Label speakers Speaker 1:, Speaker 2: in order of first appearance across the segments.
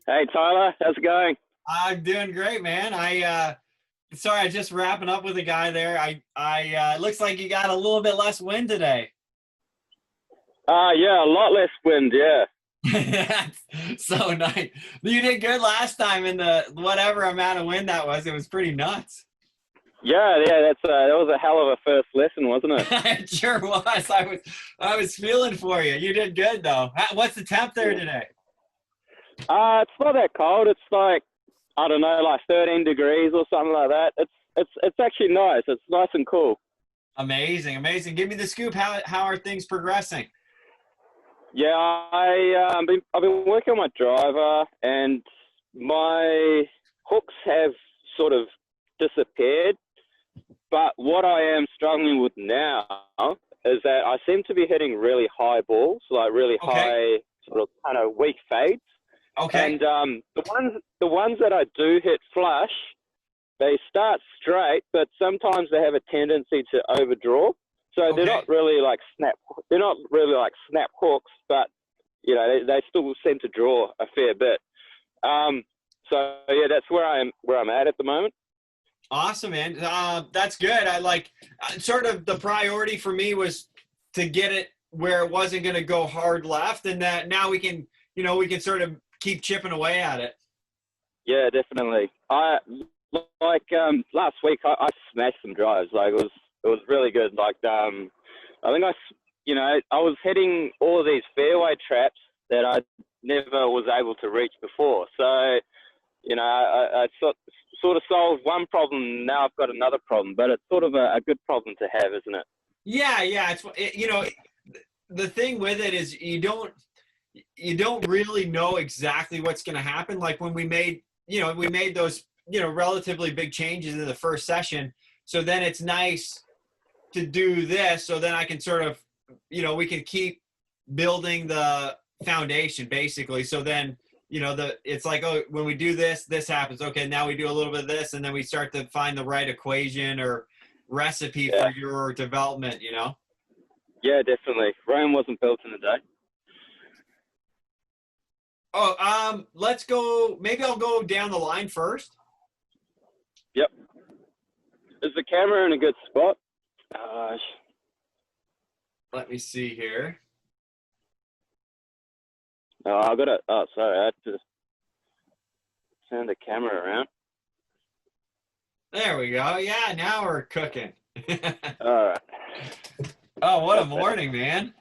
Speaker 1: Hey Tyler, how's it going?
Speaker 2: I'm doing great, man. Sorry, I just wrapping up with a guy there. It looks like you got a little bit less wind today.
Speaker 1: Yeah, a lot less wind, yeah.
Speaker 2: That's so nice. You did good last time in the whatever amount of wind that was. It was pretty nuts.
Speaker 1: Yeah, that was a hell of a first lesson, wasn't it?
Speaker 2: It sure was. I was feeling for you. You did good though. What's the temp there
Speaker 1: Yeah.
Speaker 2: today?
Speaker 1: It's not that cold. It's like, I don't know, like 13 degrees or something like that. It's actually nice. It's nice and cool.
Speaker 2: Amazing, amazing. Give me the scoop. How are things progressing?
Speaker 1: Yeah, I've been working on my driver and my hooks have sort of disappeared. But what I am struggling with now is that I seem to be hitting really high balls, like really
Speaker 2: Okay.
Speaker 1: high, sort of kind of weak fades.
Speaker 2: Okay.
Speaker 1: And the ones that I do hit flush, they start straight, but sometimes they have a tendency to overdraw. So they're
Speaker 2: Okay.
Speaker 1: not really like snap. They're not really like snap hooks, but they still seem to draw a fair bit. Um, so yeah, that's where I'm at the moment.
Speaker 2: Awesome, man. That's good. I like sort of the priority for me was to get it where it wasn't going to go hard left, and that now we can sort of keep chipping away at it.
Speaker 1: Yeah, definitely. I like last week I smashed some drives. Like it was really good. Like I think I was hitting all of these fairway traps that I never was able to reach before. So I sort of solved one problem. Now I've got another problem, but it's sort of a good problem to have, isn't it?
Speaker 2: Yeah, yeah. The thing with it is you don't really know exactly what's going to happen. Like when we made those relatively big changes in the first session. So then it's nice to do this. So then I can sort of we can keep building the foundation basically. So then it's like, oh, when we do this happens. Okay, now we do a little bit of this, and then we start to find the right equation or recipe
Speaker 1: Yeah,
Speaker 2: for your development.
Speaker 1: yeah, definitely. Rome wasn't built in a day.
Speaker 2: Oh, let's go. Maybe I'll go down the line first.
Speaker 1: Yep. Is the camera in a good spot? Gosh.
Speaker 2: Let me see here.
Speaker 1: Oh, I got it. Oh, sorry. I had to turn the camera around.
Speaker 2: There we go. Yeah, now we're cooking.
Speaker 1: All right.
Speaker 2: Oh, what a
Speaker 1: That's better.
Speaker 2: morning, man.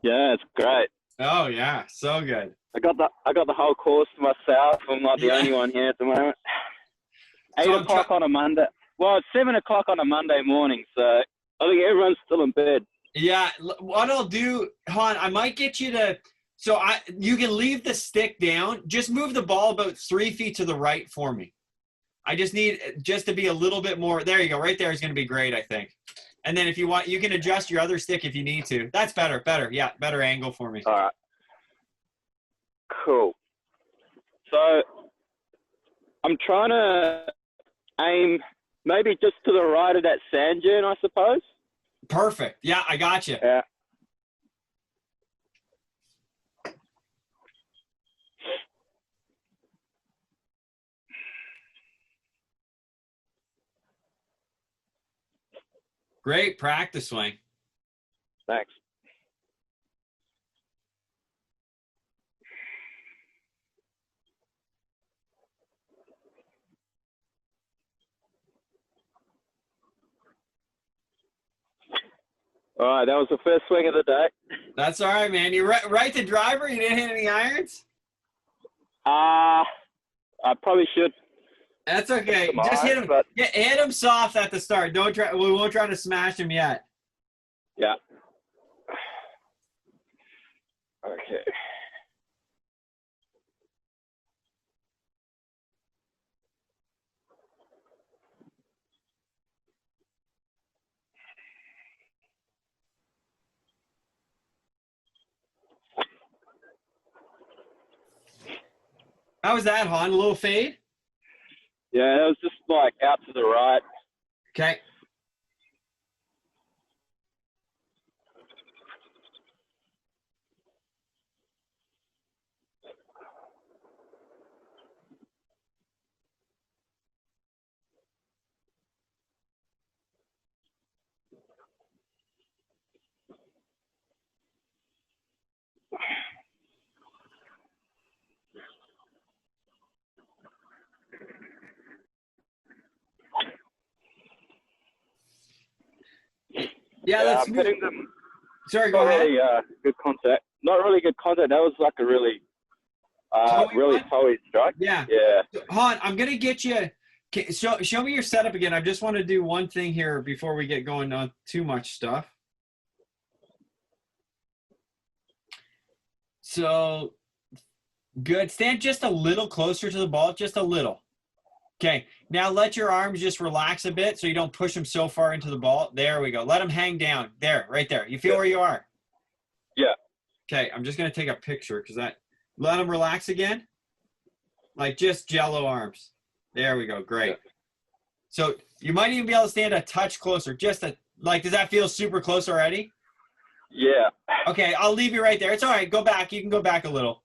Speaker 1: Yeah, it's great.
Speaker 2: Oh yeah, so good.
Speaker 1: I got the whole course to myself. I'm not the
Speaker 2: Yeah.
Speaker 1: only one here at the moment.
Speaker 2: So
Speaker 1: Eight
Speaker 2: I'm trying.
Speaker 1: o'clock on a Monday. Well, it's 7 o'clock on a Monday morning, so I think everyone's still in bed.
Speaker 2: Yeah, what I'll do, Han, I might get you to. So you can leave the stick down. Just move the ball about 3 feet to the right for me. I just need just to be a little bit more. There you go. Right there is going to be great, I think. And then if you want, you can adjust your other stick if you need to. That's better. Better. Yeah, better angle for me.
Speaker 1: All right, cool. So I'm trying to aim maybe just to the right of that sand dune, I suppose.
Speaker 2: Perfect. Yeah, I got you.
Speaker 1: Yeah.
Speaker 2: Great practice swing.
Speaker 1: Thanks. All right, that was the first swing of the day.
Speaker 2: That's all right, man. You right to driver. You didn't hit any irons.
Speaker 1: I probably should
Speaker 2: That's
Speaker 1: hit
Speaker 2: okay.
Speaker 1: some
Speaker 2: Just hit
Speaker 1: irons,
Speaker 2: him.
Speaker 1: but
Speaker 2: Yeah, hit him soft at the start. Don't try. We won't try to smash him yet.
Speaker 1: yeah. Okay.
Speaker 2: How was that, Han? A little fade.
Speaker 1: Yeah, it was just like out to the right.
Speaker 2: Okay. Yeah,
Speaker 1: Yeah,
Speaker 2: that's
Speaker 1: I'm hitting them.
Speaker 2: Sorry, go
Speaker 1: Not
Speaker 2: ahead.
Speaker 1: really good contact. Not really good contact. That was like a really,
Speaker 2: Toey
Speaker 1: really
Speaker 2: one?
Speaker 1: toey strike.
Speaker 2: Yeah.
Speaker 1: Yeah.
Speaker 2: Han, I'm going to get you. Show me your setup again. I just want to do one thing here before we get going on too much stuff. So, good. Stand just a little closer to the ball, just a little. Okay. Now let your arms just relax a bit so you don't push them so far into the ball. There we go. Let them hang down. There, right there. You feel where you are?
Speaker 1: Yeah.
Speaker 2: Okay. I'm just going to take a picture because let them relax again. Like just jello arms. There we go. Great. Yeah. So you might even be able to stand a touch closer. Does that feel super close already?
Speaker 1: Yeah.
Speaker 2: Okay. I'll leave you right there. It's all right. Go back. You can go back a little.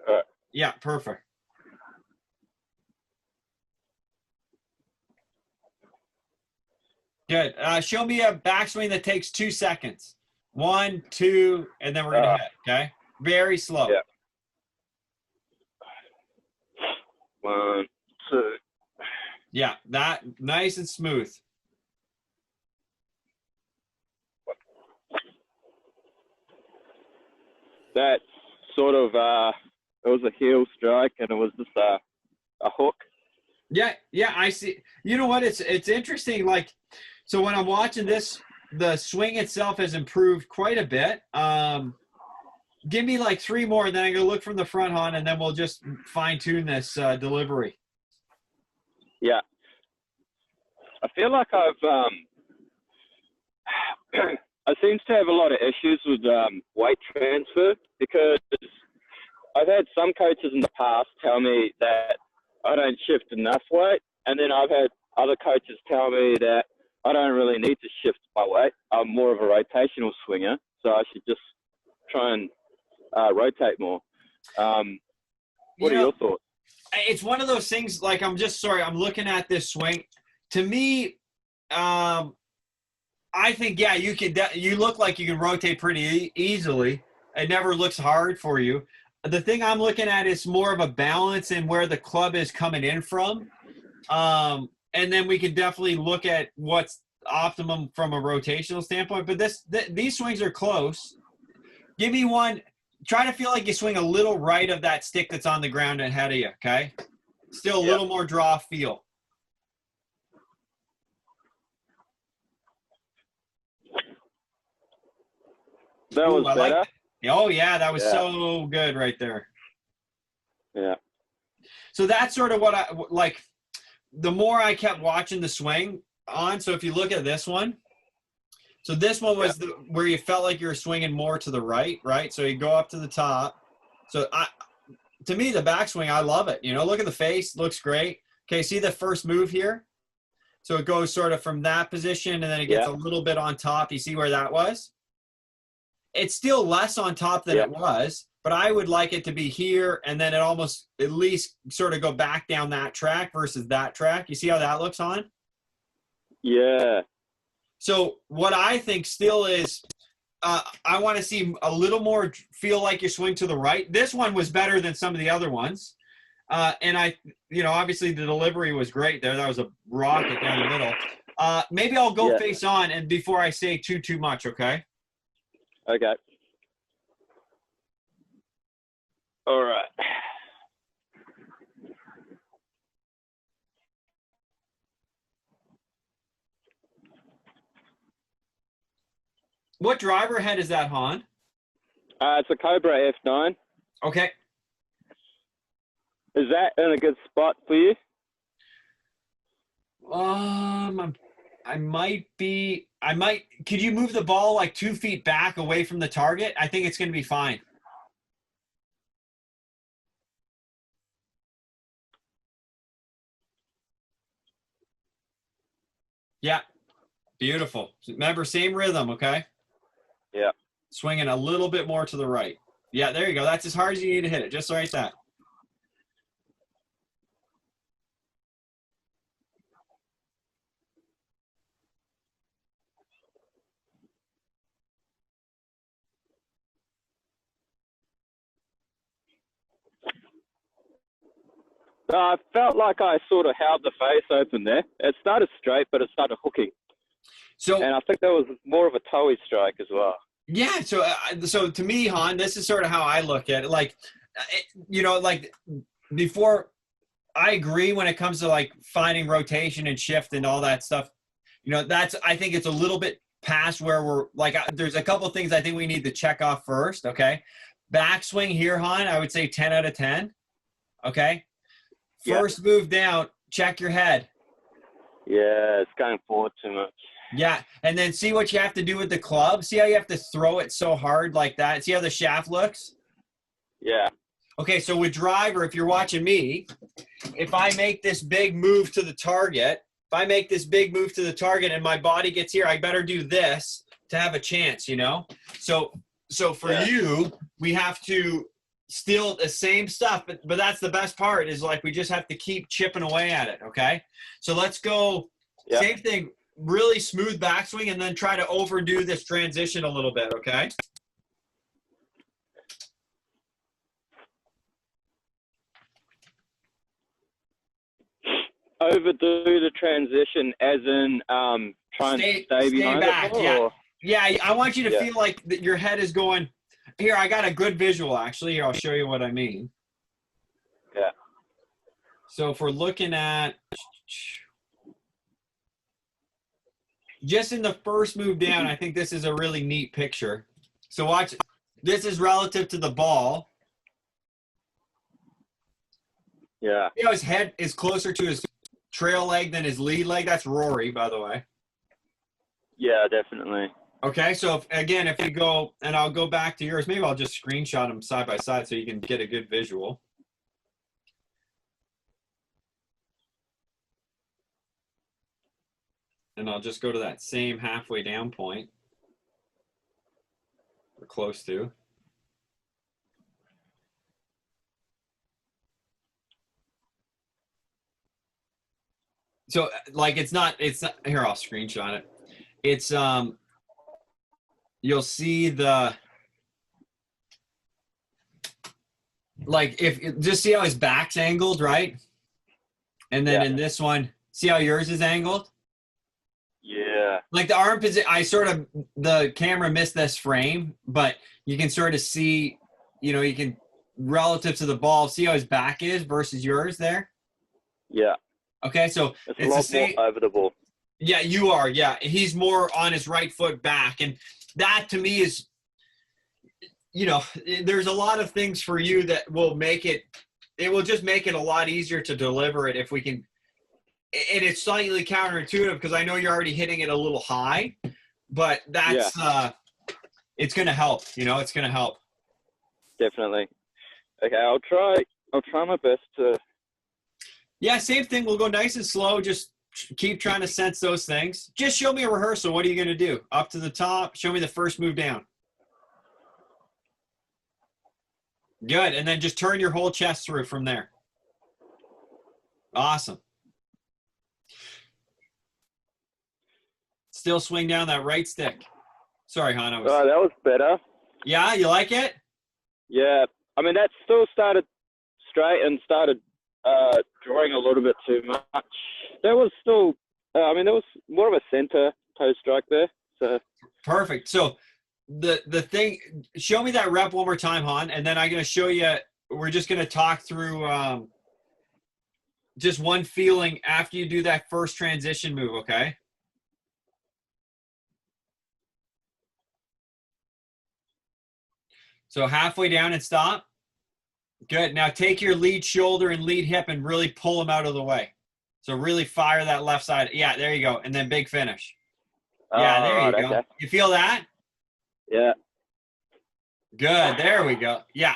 Speaker 1: All right.
Speaker 2: Yeah. Perfect. Good. Show me a backswing that takes 2 seconds. 1, 2, and then we're going to hit, okay? Very slow.
Speaker 1: Yeah. 1, 2.
Speaker 2: Yeah, that nice and smooth.
Speaker 1: That sort of, it was a heel strike, and it was just a hook.
Speaker 2: Yeah, I see. You know what? It's interesting. Like, so when I'm watching this, the swing itself has improved quite a bit. Give me like 3 more, and then I'm going to look from the front on, and then we'll just fine-tune this delivery.
Speaker 1: Yeah. I feel like I seem to have a lot of issues with weight transfer because I've had some coaches in the past tell me that I don't shift enough weight, and then I've had other coaches tell me that I don't really need to shift my weight. I'm more of a rotational swinger, so I should just try and rotate more. What are your thoughts?
Speaker 2: It's one of those things, like, I'm looking at this swing. To me, I think, yeah, you look like you can rotate pretty easily. It never looks hard for you. The thing I'm looking at is more of a balance in where the club is coming in from. And then we can definitely look at what's optimum from a rotational standpoint. But these swings are close. Give me one. Try to feel like you swing a little right of that stick that's on the ground ahead of you, okay? Still a little more draw feel.
Speaker 1: That was better.
Speaker 2: Oh, yeah, that was so good right there.
Speaker 1: Yeah.
Speaker 2: So that's sort of what I like. The more I kept watching the swing on, so if you look at this one, so this one was where you felt like you were swinging more to the right? So you go up to the top. So to me, the backswing, I love it. Look at the face, looks great. Okay, see the first move here? So it goes sort of from that position, and then it gets a little bit on top. You see where that was? It's still less on top than it was, but I would like it to be here, and then it almost at least sort of go back down that track versus that track. You see how that looks on?
Speaker 1: Yeah.
Speaker 2: So what I think still is I want to see a little more feel like you swing to the right. This one was better than some of the other ones. And obviously the delivery was great there. That was a rocket down the middle. Maybe I'll go face on and before I say too much, okay?
Speaker 1: Okay. All right.
Speaker 2: What driver head is that, Han?
Speaker 1: It's a Cobra F9.
Speaker 2: Okay.
Speaker 1: Is that in a good spot for you?
Speaker 2: Could you move the ball like 2 feet back away from the target? I think it's going to be fine. Yeah. Beautiful. Remember, same rhythm, okay?
Speaker 1: Yeah.
Speaker 2: Swinging a little bit more to the right. Yeah, there you go. That's as hard as you need to hit it. Just like that.
Speaker 1: I felt like I sort of held the face open there. It started straight, but it started hooking.
Speaker 2: So,
Speaker 1: and I think that was more of a toey strike as well.
Speaker 2: yeah. So to me, Han, this is sort of how I look at it. Like, like before, I agree when it comes to like finding rotation and shift and all that stuff. I think it's a little bit past where we're like, there's a couple of things I think we need to check off first. Okay. Backswing here, Han, I would say 10 out of 10. Okay. First move down, check your head.
Speaker 1: Yeah, it's going forward too much.
Speaker 2: Yeah, and then see what you have to do with the club. See how you have to throw it so hard like that? See how the shaft looks?
Speaker 1: Yeah.
Speaker 2: Okay, so with driver, if you're watching me, if I make this big move to the target, and my body gets here, I better do this to have a chance, So for you, we have to steal the same stuff, but that's the best part is like we just have to keep chipping away at it, okay? So let's go, same thing, really smooth backswing and then try to overdo this transition a little bit, okay?
Speaker 1: Overdo the transition as in try and stay behind
Speaker 2: back,
Speaker 1: it?
Speaker 2: Yeah. Yeah, I want you to feel like that your head is going, here, I got a good visual, actually. Here, I'll show you what I mean.
Speaker 1: Yeah.
Speaker 2: So if we're looking at just in the first move down, I think this is a really neat picture. So watch, this is relative to the ball.
Speaker 1: Yeah.
Speaker 2: His head is closer to his trail leg than his lead leg. That's Rory, by the way.
Speaker 1: Yeah, definitely.
Speaker 2: Okay, so if we go, and I'll go back to yours. Maybe I'll just screenshot them side by side so you can get a good visual. And I'll just go to that same halfway down point. We're close to. So like it's not here, I'll screenshot it. It's you'll see the like just see how his back's angled, right? And then in this one, see how yours is angled?
Speaker 1: Yeah.
Speaker 2: Like the arm position, the camera missed this frame, but you can sort of see, you can relative to the ball, see how his back is versus yours there.
Speaker 1: Yeah.
Speaker 2: Okay, so
Speaker 1: it's a lot more over the ball.
Speaker 2: Yeah, you are. Yeah, he's more on his right foot back, and that to me is, there's a lot of things for you that will make it. It will just make it a lot easier to deliver it if we can. And it's slightly counterintuitive because I know you're already hitting it a little high, but that's it's going to help. It's going to help. Definitely.
Speaker 1: Okay, I'll try my best to.
Speaker 2: Yeah, same thing. We'll go nice and slow. Just keep trying to sense those things. Just show me a rehearsal. What are you going to do? Up to the top. Show me the first move down. Good. And then just turn your whole chest through from there. Awesome. Still swing down that right stick. Sorry, Han.
Speaker 1: Oh, that was better.
Speaker 2: Yeah, you like it?
Speaker 1: Yeah. I mean, that still started straight and started drawing a little bit too much. That was still, there was more of a center toe strike there. So
Speaker 2: perfect. So the thing, show me that rep one more time, Han, and then I'm going to show you, we're just going to talk through just one feeling after you do that first transition move, okay? So halfway down and stop. Good. Now take your lead shoulder and lead hip and really pull them out of the way. So really fire that left side. Yeah, there you go. And then big finish. Yeah, there you go. Okay. You feel that?
Speaker 1: Yeah.
Speaker 2: Good. There we go. Yeah.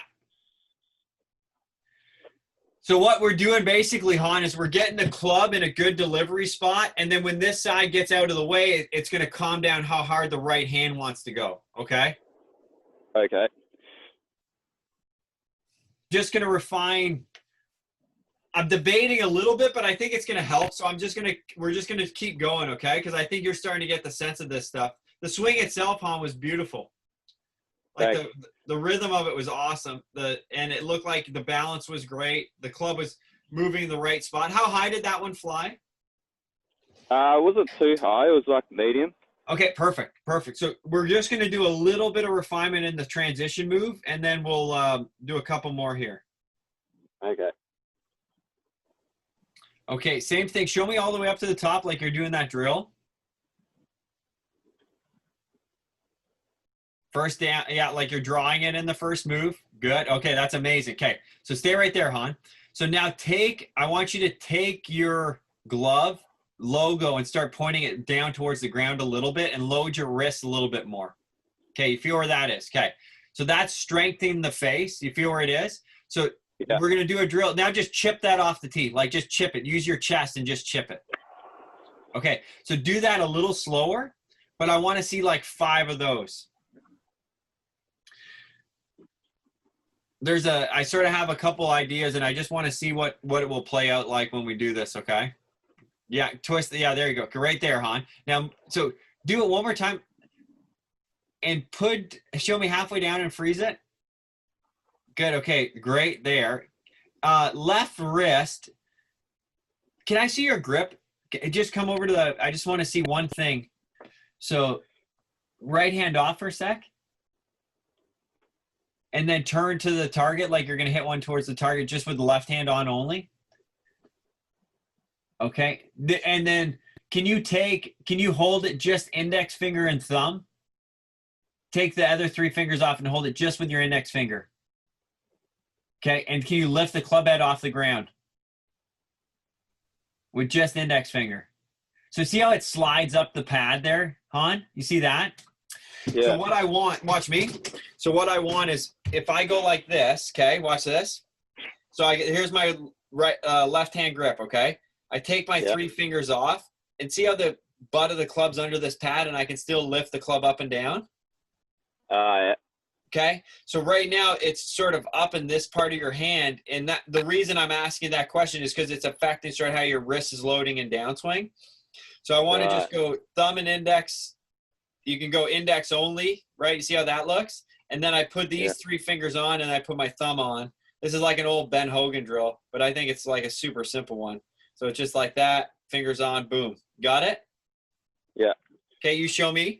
Speaker 2: So what we're doing basically, Han, is we're getting the club in a good delivery spot. And then when this side gets out of the way, it's going to calm down how hard the right hand wants to go. Okay?
Speaker 1: Okay.
Speaker 2: Just going to refine. I'm debating a little bit, but I think it's going to help. So we're just going to keep going, okay? Because I think you're starting to get the sense of this stuff. The swing itself, Han, was beautiful. Like the rhythm of it was awesome. And it looked like the balance was great. The club was moving in the right spot. How high did that one fly?
Speaker 1: It wasn't too high. It was like medium.
Speaker 2: Okay, perfect, perfect. So we're just going to do a little bit of refinement in the transition move, and then we'll do a couple more here.
Speaker 1: Okay.
Speaker 2: Okay, same thing. Show me all the way up to the top like you're doing that drill. First down, yeah, like you're drawing it in the first move. Good. Okay, that's amazing. Okay, so stay right there, hon. So now I want you to take your glove logo and start pointing it down towards the ground a little bit and load your wrist a little bit more. Okay, you feel where that is. Okay, so that's strengthening the face. You feel where it is? So
Speaker 1: yeah.
Speaker 2: We're going to do a drill. Now just chip that off the tee. Like just chip it. Use your chest and just chip it. Okay, so do that a little slower, but I want to see like 5 of those. I sort of have a couple ideas, and I just want to see what it will play out like when we do this, okay? Yeah, twist. Yeah, there you go. Right there, hon. Now, so do it one more time and show me halfway down and freeze it. Good, okay, great there. Left wrist. Can I see your grip? Just come over to I just want to see one thing. So right hand off for a sec. And then turn to the target like you're going to hit one towards the target just with the left hand on only. Okay. And then can you hold it just index finger and thumb? Take the other 3 fingers off and hold it just with your index finger. Okay. And can you lift the club head off the ground with just index finger? So see how it slides up the pad there, hon? You see that?
Speaker 1: Yeah.
Speaker 2: So what I want, watch me. So what I want is if I go like this, okay, watch this. So here's my left hand grip, okay? I take my 3 fingers off and see how the butt of the club's under this pad and I can still lift the club up and down?
Speaker 1: Yeah.
Speaker 2: Okay, so right now it's sort of up in this part of your hand, and the reason I'm asking that question is because it's affecting sort of how your wrist is loading and downswing. So I want to just go thumb and index. You can go index only, right? You see how that looks? And then I put these 3 fingers on and I put my thumb on. This is like an old Ben Hogan drill, but I think it's like a super simple one. So it's just like that, fingers on, boom. Got it?
Speaker 1: Yeah.
Speaker 2: Okay, you show me.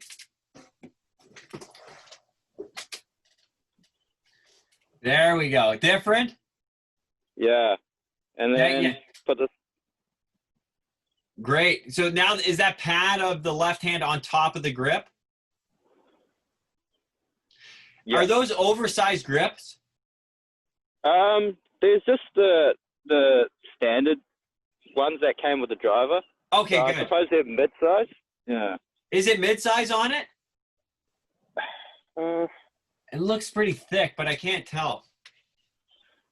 Speaker 2: There we go. Different?
Speaker 1: Yeah. And then put this.
Speaker 2: Great. So now is that pad of the left hand on top of the grip? Yeah. Are those oversized grips?
Speaker 1: There's just the standard ones that came with the driver.
Speaker 2: Okay,
Speaker 1: so
Speaker 2: good.
Speaker 1: I suppose they're mid-size. Yeah.
Speaker 2: Is it mid-size on it? It looks pretty thick, but I can't tell.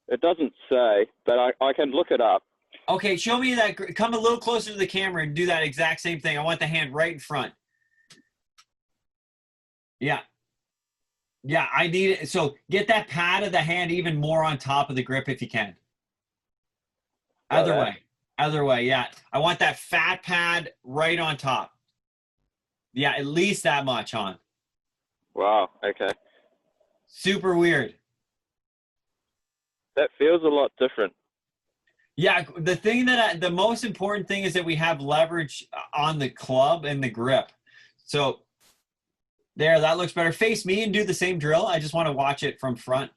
Speaker 1: It doesn't say, but I can look it up.
Speaker 2: Okay, show me that. Come a little closer to the camera and do that exact same thing. I want the hand right in front. Yeah. Yeah, I need it. So get that pad of the hand even more on top of the grip if you can. Other way. Other way, yeah. I want that fat pad right on top. Yeah, at least that much on.
Speaker 1: Wow, okay.
Speaker 2: Super weird.
Speaker 1: That feels a lot different.
Speaker 2: Yeah, the most important thing is that we have leverage on the club and the grip. So there, that looks better. Face me and do the same drill. I just want to watch it from front.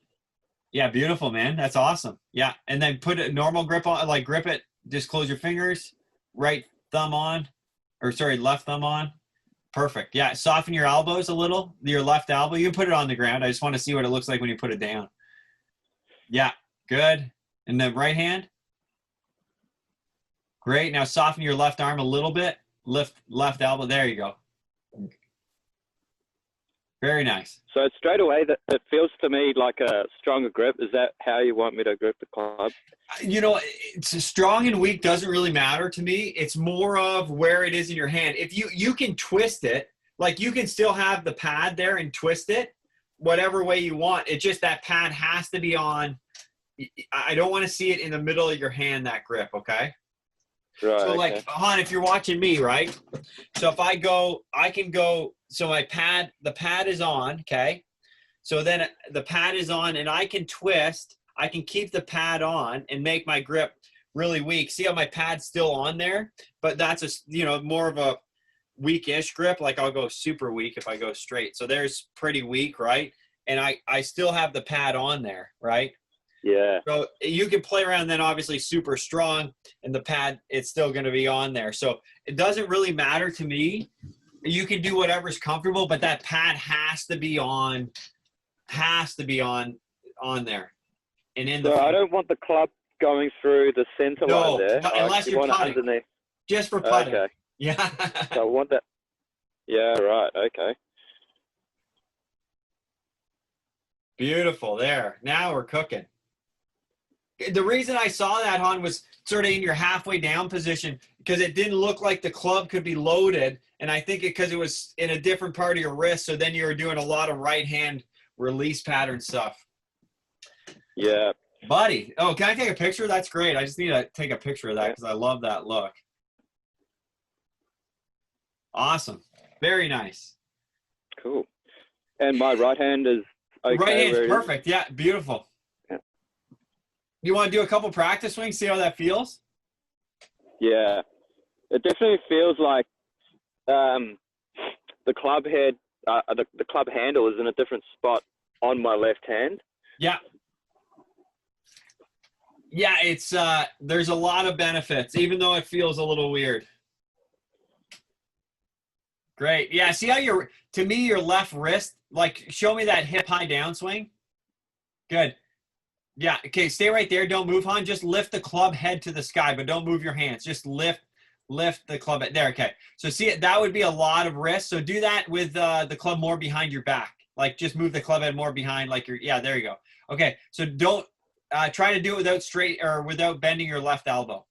Speaker 2: Yeah, beautiful, man. That's awesome. Yeah, and then put a normal grip on, like grip it. Just close your fingers. Right thumb on, left thumb on. Perfect. Yeah, soften your elbows a little. Your left elbow. You can put it on the ground. I just want to see what it looks like when you put it down. Yeah, good. And the right hand. Great. Now soften your left arm a little bit. Lift left elbow. There you go. Very nice.
Speaker 1: So straight away, that it feels to me like a stronger grip. Is that how you want me to grip the club?
Speaker 2: You know, it's strong and weak doesn't really matter to me. It's more of where it is in your hand. If you can twist it, like you can still have the pad there and twist it whatever way you want. It's just that pad has to be on. I don't want to see it in the middle of your hand, that grip, okay?
Speaker 1: Right.
Speaker 2: So like, hon, if you're watching me, right? So if I can go, so the pad is on, okay? So then the pad is on and I can twist, I can keep the pad on and make my grip really weak. See how my pad's still on there? But that's more of a weak-ish grip, like I'll go super weak if I go straight. So there's pretty weak, right? And I still have the pad on there, right?
Speaker 1: Yeah.
Speaker 2: So you can play around, then obviously super strong, and the pad, it's still going to be on there. So it doesn't really matter to me. You can do whatever's comfortable, but that pad has to be on there. And in
Speaker 1: So I don't want the club going through the center line there.
Speaker 2: Unless you're putting.
Speaker 1: Underneath.
Speaker 2: Just for putting.
Speaker 1: Okay.
Speaker 2: Yeah.
Speaker 1: So I want that. Yeah, right. Okay.
Speaker 2: Beautiful. There. Now we're cooking. The reason I saw that, Han, was sort of in your halfway down position because it didn't look like the club could be loaded. And I think because it was in a different part of your wrist, so then you were doing a lot of right hand release pattern stuff.
Speaker 1: Yeah.
Speaker 2: Buddy. Oh, can I take a picture? That's great. I just need to take a picture of that because I love that look. Awesome. Very nice.
Speaker 1: Cool. And my right hand is okay.
Speaker 2: Right hand's perfect. Yeah, beautiful.
Speaker 1: Yeah.
Speaker 2: You want to do a couple practice swings, see how that feels?
Speaker 1: Yeah. It definitely feels like the club head, the club handle is in a different spot on my left hand.
Speaker 2: Yeah. Yeah, it's there's a lot of benefits, even though it feels a little weird. Great. Yeah, see how to me, your left wrist, like, show me that hip high downswing. Good. Yeah, okay, stay right there. Don't move, Han. Just lift the club head to the sky, but don't move your hands. Just lift the club head. There, okay. So see, that would be a lot of wrist. So do that with the club more behind your back. Like, just move the club head more behind, like yeah, there you go. Okay, so don't try to do it without bending your left elbow.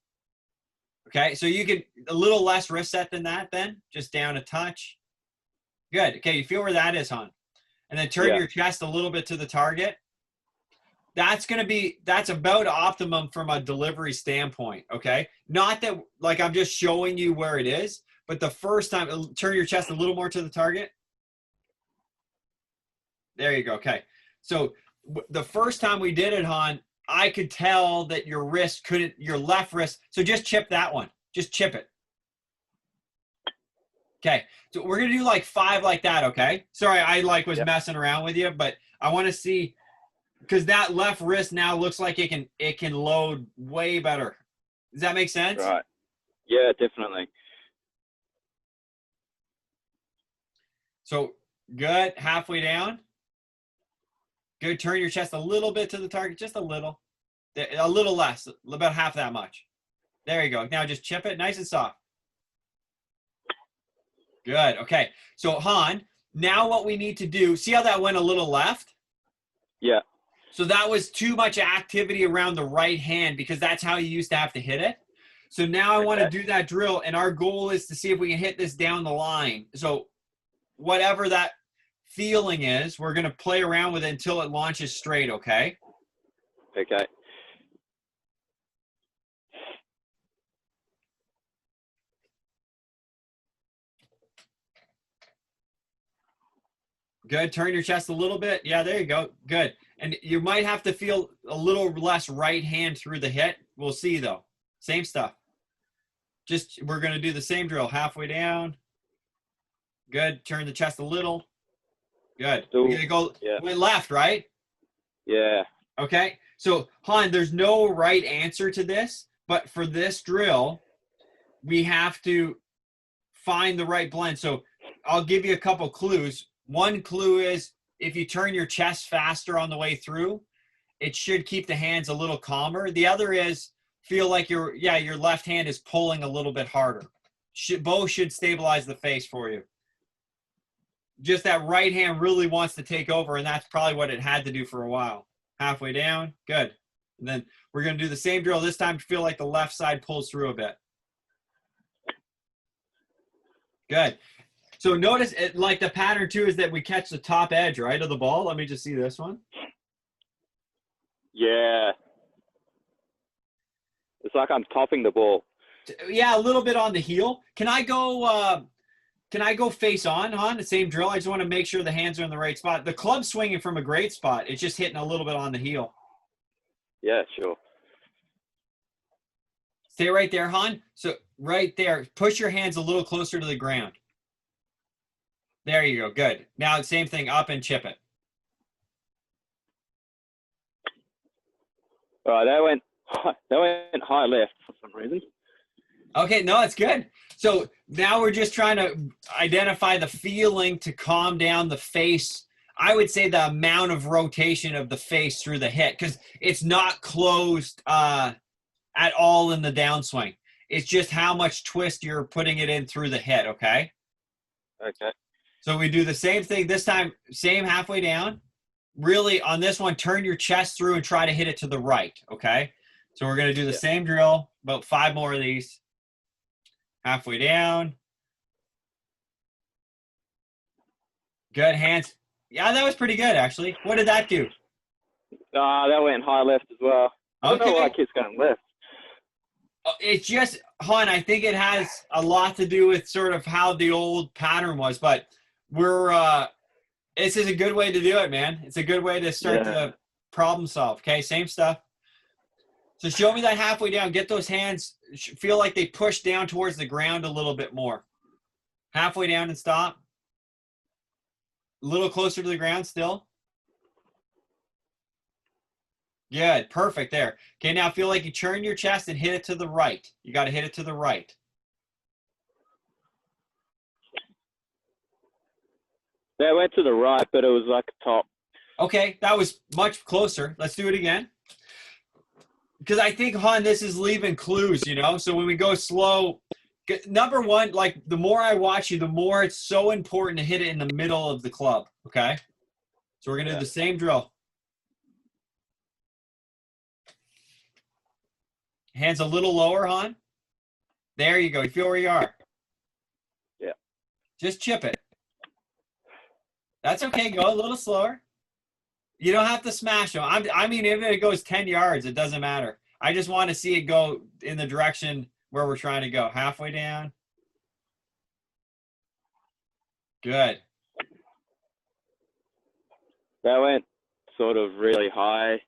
Speaker 2: Okay, so you can a little less wrist set than that then, just down a touch. Good. Okay, you feel where that is, Han. And then turn your chest a little bit to the target. That's about optimum from a delivery standpoint, okay? Not that, like, I'm just showing you where it is, but the first time, turn your chest a little more to the target. There you go, okay. So the first time we did it, Han, I could tell that your left wrist, so just chip that one. Just chip it. Okay, so we're gonna do like 5 like that, okay? Sorry, I was messing around with you, but I wanna see, because that left wrist now looks like it can load way better. Does that make sense?
Speaker 1: Right. Yeah, definitely.
Speaker 2: So good, halfway down. Good, turn your chest a little bit to the target, just a little less, about half that much. There you go. Now just chip it nice and soft. Good, okay. So Han, now what we need to do, see how that went a little left?
Speaker 1: Yeah.
Speaker 2: So that was too much activity around the right hand because that's how you used to have to hit it. So now I want to do that drill, and our goal is to see if we can hit this down the line. So whatever that feeling is, we're going to play around with it until it launches straight, okay?
Speaker 1: Okay.
Speaker 2: Good. Turn your chest a little bit. Yeah, there you go. Good. And you might have to feel a little less right hand through the hit. We'll see, though. Same stuff. We're going to do the same drill. Halfway down. Good. Turn the chest a little. Good. We're going to go went left, right?
Speaker 1: Yeah.
Speaker 2: Okay. So, Han, there's no right answer to this, but for this drill, we have to find the right blend. So I'll give you a couple clues. One clue is if you turn your chest faster on the way through, it should keep the hands a little calmer. The other is feel like your left hand is pulling a little bit harder. Both should stabilize the face for you. Just that right hand really wants to take over, and that's probably what it had to do for a while. Halfway down, good. And then we're going to do the same drill. This time feel like the left side pulls through a bit. Good. So notice, like the pattern too, is that we catch the top edge, right, of the ball. Let me just see this one.
Speaker 1: Yeah. It's like I'm topping the ball.
Speaker 2: Yeah, a little bit on the heel. Can I go face on the same drill? I just want to make sure the hands are in the right spot. The club's swinging from a great spot. It's just hitting a little bit on the heel.
Speaker 1: Yeah, sure.
Speaker 2: Stay right there, Han. So right there, push your hands a little closer to the ground. There you go. Good. Now, same thing, up and chip it.
Speaker 1: All right, that went high left for some reason.
Speaker 2: Okay, no, it's good. So now we're just trying to identify the feeling to calm down the face. I would say the amount of rotation of the face through the hit, because it's not closed at all in the downswing. It's just how much twist you're putting it in through the hit, okay?
Speaker 1: Okay.
Speaker 2: So we do the same thing this time, same halfway down. Really, on this one, turn your chest through and try to hit it to the right, okay? So we're going to do the same drill, about 5 more of these. Halfway down. Good, hands. Yeah, that was pretty good, actually. What did that do?
Speaker 1: That went high left as well. I don't know why it keeps going left.
Speaker 2: It's just, hon, I think it has a lot to do with sort of how the old pattern was, but this is a good way to do it, man. It's a good way to start to problem solve. Okay, same stuff. So show me that halfway down. Get those hands, feel like they push down towards the ground a little bit more. Halfway down and stop. A little closer to the ground still. Good, perfect there. Okay, now feel like you turn your chest and hit it to the right. You got to hit it to the right.
Speaker 1: That went to the right, but it was like a top.
Speaker 2: Okay, that was much closer. Let's do it again. Because I think, hon, this is leaving clues, you know? So when we go slow, number one, like the more I watch you, the more it's so important to hit it in the middle of the club, okay? So we're going to do the same drill. Hands a little lower, hon. There you go. You feel where you are.
Speaker 1: Yeah.
Speaker 2: Just chip it. That's okay. Go a little slower. You don't have to smash them. I mean, if it goes 10 yards, it doesn't matter. I just want to see it go in the direction where we're trying to go. Halfway down. Good.
Speaker 1: That went sort of really high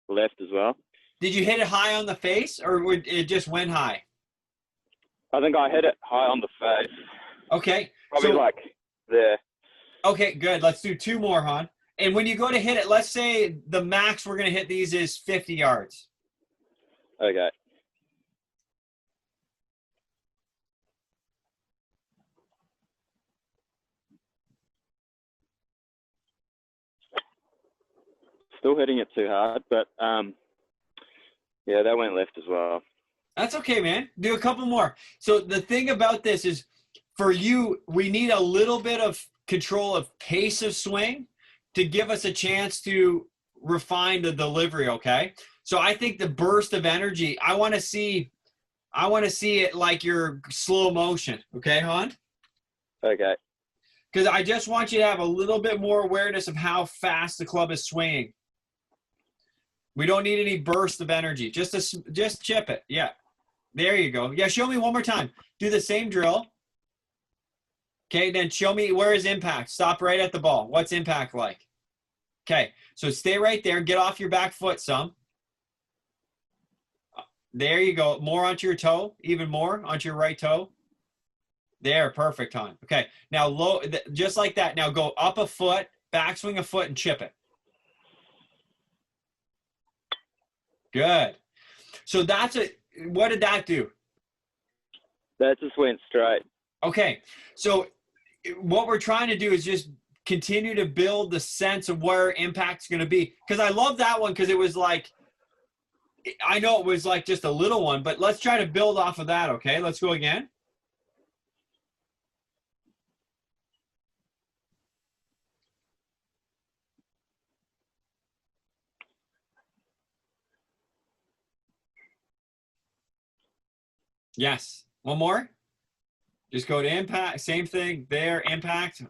Speaker 1: left as well.
Speaker 2: Did you hit it high on the face, or it just went high?
Speaker 1: I think I hit it high on the face.
Speaker 2: Okay.
Speaker 1: Probably like there.
Speaker 2: Okay, good. Let's do 2 more, hon. And when you go to hit it, let's say the max we're going to hit these is 50 yards.
Speaker 1: Okay. Still hitting it too hard, but yeah, that went left as well.
Speaker 2: That's okay, man. Do a couple more. So the thing about this is, for you, we need a little bit of control of pace of swing to give us a chance to refine the delivery, okay? So I think the burst of energy, I want to see it like your slow motion, okay, hon?
Speaker 1: Okay.
Speaker 2: Because I just want you to have a little bit more awareness of how fast the club is swinging. We don't need any burst of energy. Just chip it. Yeah. There you go. Yeah, show me one more time. Do the same drill. Okay, then show me where is impact. Stop right at the ball. What's impact like? Okay, so stay right there. Get off your back foot some. There you go. More onto your toe. Even more onto your right toe. There, perfect, hon. Okay, now low, just like that. Now go up a foot, backswing a foot, and chip it. Good. So that's it. What did that do?
Speaker 1: That just went straight.
Speaker 2: Okay, so what we're trying to do is just continue to build the sense of where impact's going to be. Because I love that one, because it was like, I know it was like just a little one, but let's try to build off of that, okay? Let's go again. Yes. One more. Just go to impact. Same thing there. Impact.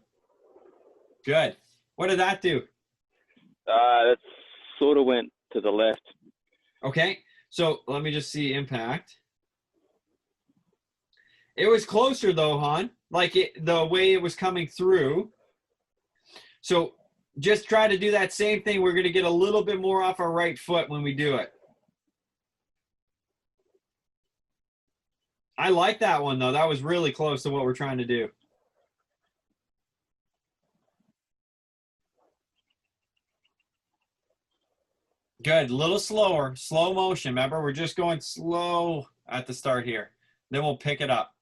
Speaker 2: Good. What did that do?
Speaker 1: It sort of went to the left.
Speaker 2: Okay. So let me just see impact. It was closer though, hon. Like the way it was coming through. So just try to do that same thing. We're going to get a little bit more off our right foot when we do it. I like that one, though. That was really close to what we're trying to do. Good. A little slower. Slow motion. Remember, we're just going slow at the start here. Then we'll pick it up.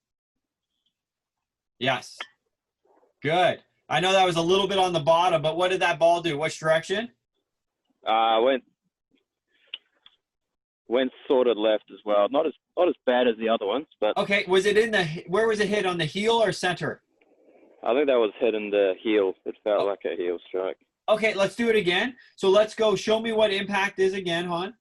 Speaker 2: Yes. Good. I know that was a little bit on the bottom, but what did that ball do? Which direction?
Speaker 1: Went sort of left as well. Not as bad as the other ones, but
Speaker 2: Okay. Was it in the, where was it hit, on the heel or center?
Speaker 1: I think that was hitting the heel. It felt like a heel strike.
Speaker 2: Okay, let's do it again. So let's go. Show me what impact is again, hon.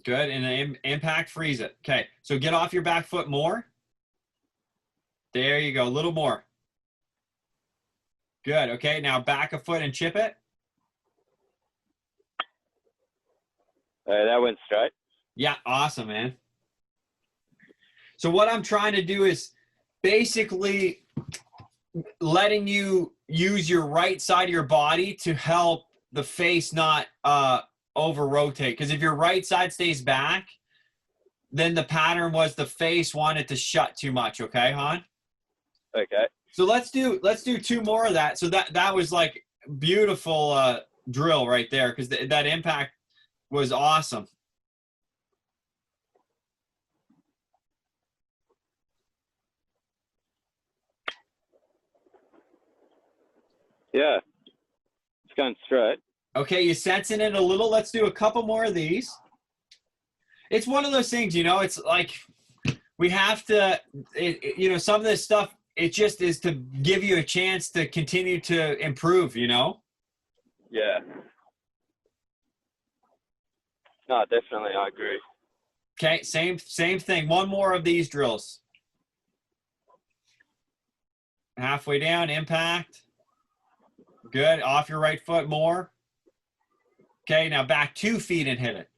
Speaker 2: Good. And the impact, freeze it. Okay. So get off your back foot more. There you go. A little more. Good. Okay. Now back a foot and chip it.
Speaker 1: That went straight.
Speaker 2: Yeah. Awesome, man. So what I'm trying to do is basically letting you use your right side of your body to help the face not over rotate. Because if your right side stays back, then the pattern was the face wanted to shut too much. Okay, hon?
Speaker 1: Okay.
Speaker 2: So let's do 2 more of that. So that was like beautiful drill right there, because that impact was awesome.
Speaker 1: Yeah. It's going straight.
Speaker 2: Okay, you sensing it a little. Let's do a couple more of these. It's one of those things, it's like we have to, some of this stuff, it just is to give you a chance to continue to improve,
Speaker 1: Yeah. No, definitely, I agree.
Speaker 2: Okay, same thing. One more of these drills. Halfway down, impact. Good. Off your right foot more. Okay, now back 2 feet and hit it.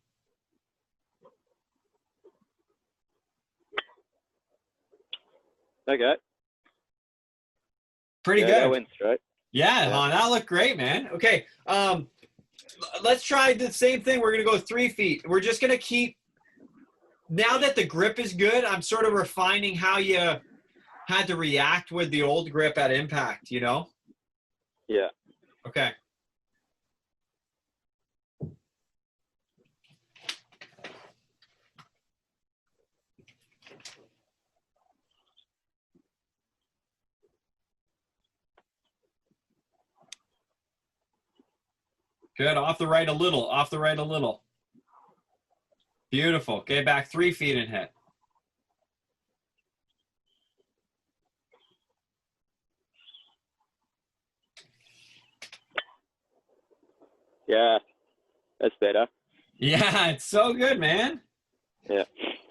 Speaker 1: Okay.
Speaker 2: Pretty good.
Speaker 1: That went straight.
Speaker 2: Yeah, hon, that looked great, man. Okay, let's try the same thing. We're going to go 3 feet. We're just going to keep, now that the grip is good, I'm sort of refining how you had to react with the old grip at impact,
Speaker 1: Yeah.
Speaker 2: Okay. Good. Off the right a little. Off the right a little. Beautiful. Okay, back 3 feet and hit.
Speaker 1: Yeah. That's better.
Speaker 2: Yeah, it's so good, man.
Speaker 1: Yeah.